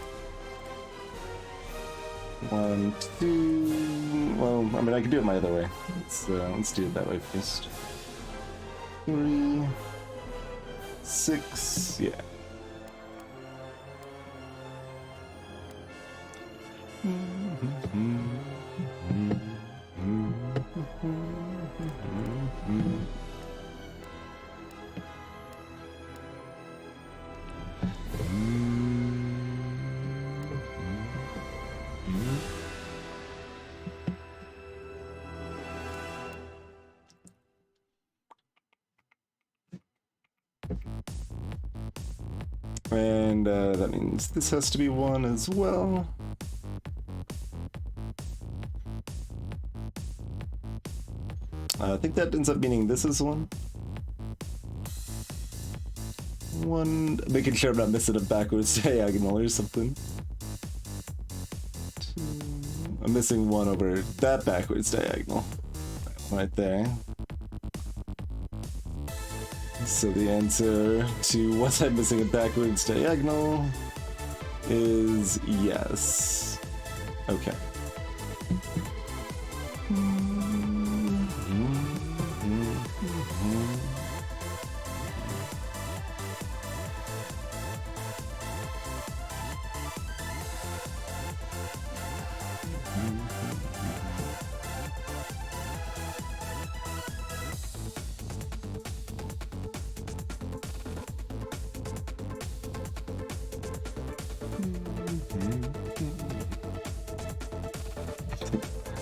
1, 2. Well, I mean, I can do it my other way. Let's do it that way first. 3, 6, yeah. And that means this has to be 1 as well. I think that ends up meaning this is 1. 1, making sure I'm not missing a backwards diagonal or something. 2, I'm missing 1 over that backwards diagonal. Right there. So the answer to was I missing a backwards diagonal is yes. Okay.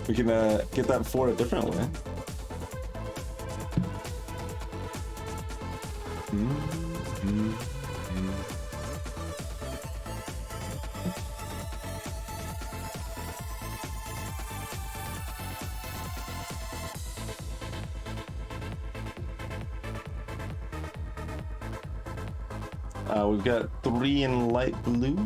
We can get that 4 a different way. We've got 3 in light blue.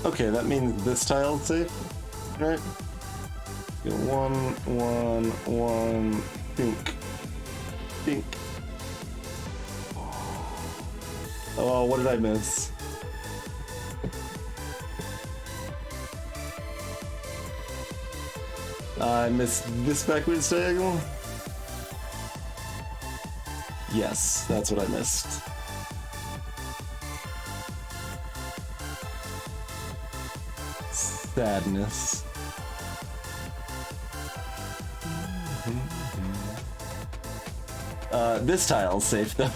Okay, that means this tile's safe, right? 1, 1, 1, pink, pink. Oh, what did I miss? I missed this backwards diagonal? Yes, that's what I missed. Sadness. This tile's safe though.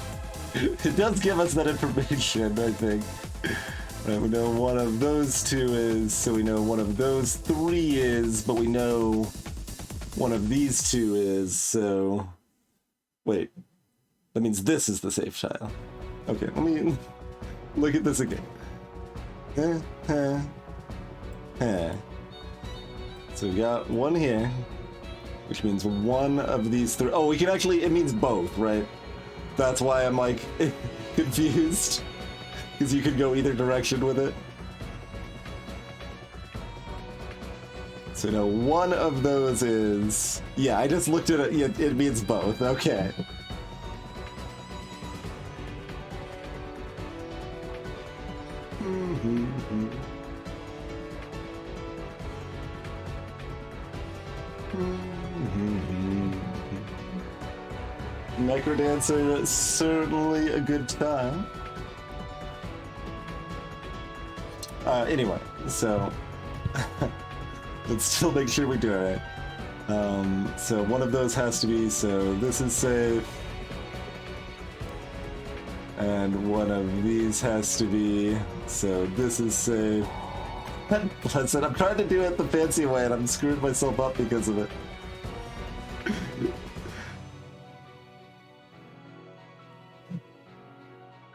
It does give us that information, I think. Right, we know one of those 2 is, so we know one of those 3 is, but we know one of these 2 is, so... Wait. That means this is the safe tile. Okay, let me look at this again. So we got 1 here, which means one of these 3... Oh, we can actually... It means both, right? That's why I'm, like, confused. Because you could go either direction with it. So, no, one of those is... Yeah, I just looked at it. Yeah, it means both. Okay. Necrodancer is certainly a good time. Anyway, so let's still make sure we do it right. So one of those has to be, so this is safe. And one of these has to be, so this is safe. Listen, I'm trying to do it the fancy way and I'm screwing myself up because of it.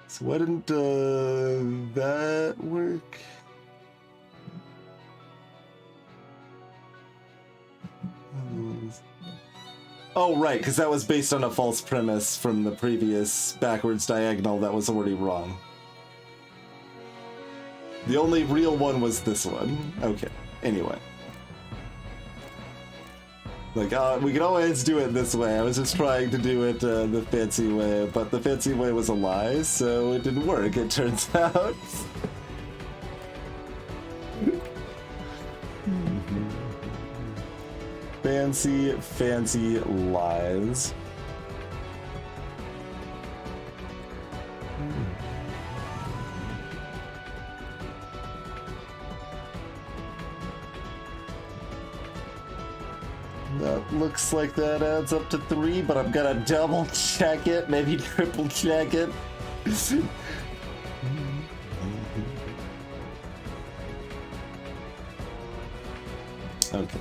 So why didn't that work? Oh, right, because that was based on a false premise from the previous backwards diagonal that was already wrong. The only real one was this one. Okay, anyway. Like, we could always do it this way. I was just trying to do it the fancy way, but the fancy way was a lie, so it didn't work, it turns out. Fancy, fancy lies. That looks like that adds up to 3, but I'm gonna double check it, maybe triple check it. Okay.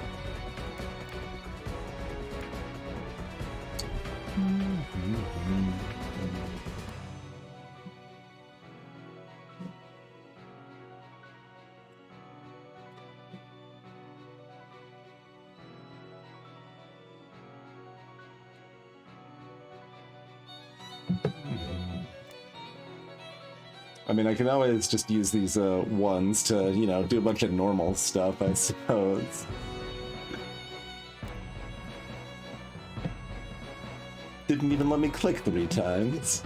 I mean, I can always just use these ones to, you know, do a bunch of normal stuff, I suppose. Didn't even let me click 3 times.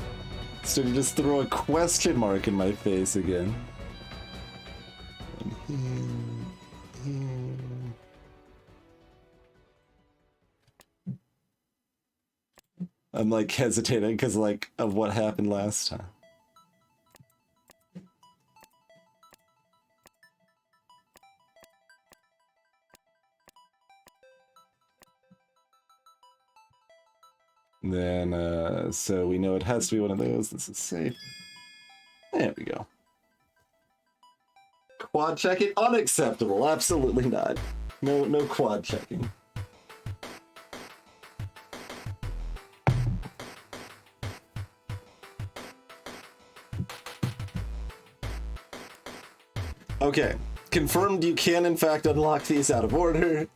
So you just throw a question mark in my face again. I'm like hesitating because like of what happened last time. Then, so we know it has to be one of those. This is safe. There we go. Quad checking? Unacceptable. Absolutely not. No quad checking. Okay. Confirmed you can in fact unlock these out of order.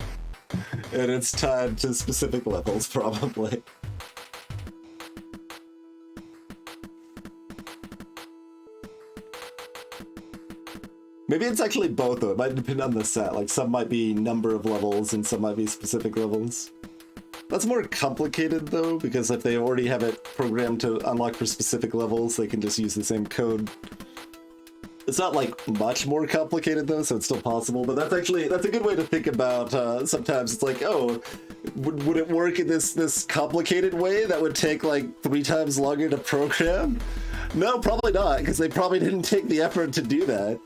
And it's tied to specific levels, probably. Maybe it's actually both, though. It might depend on the set. Like, some might be number of levels, and some might be specific levels. That's more complicated, though, because if they already have it programmed to unlock for specific levels, they can just use the same code. It's not, like, much more complicated, though, so it's still possible. But that's a good way to think about, sometimes it's like, oh, would it work in this complicated way that would take, like, 3 times longer to program? No, probably not, because they probably didn't take the effort to do that.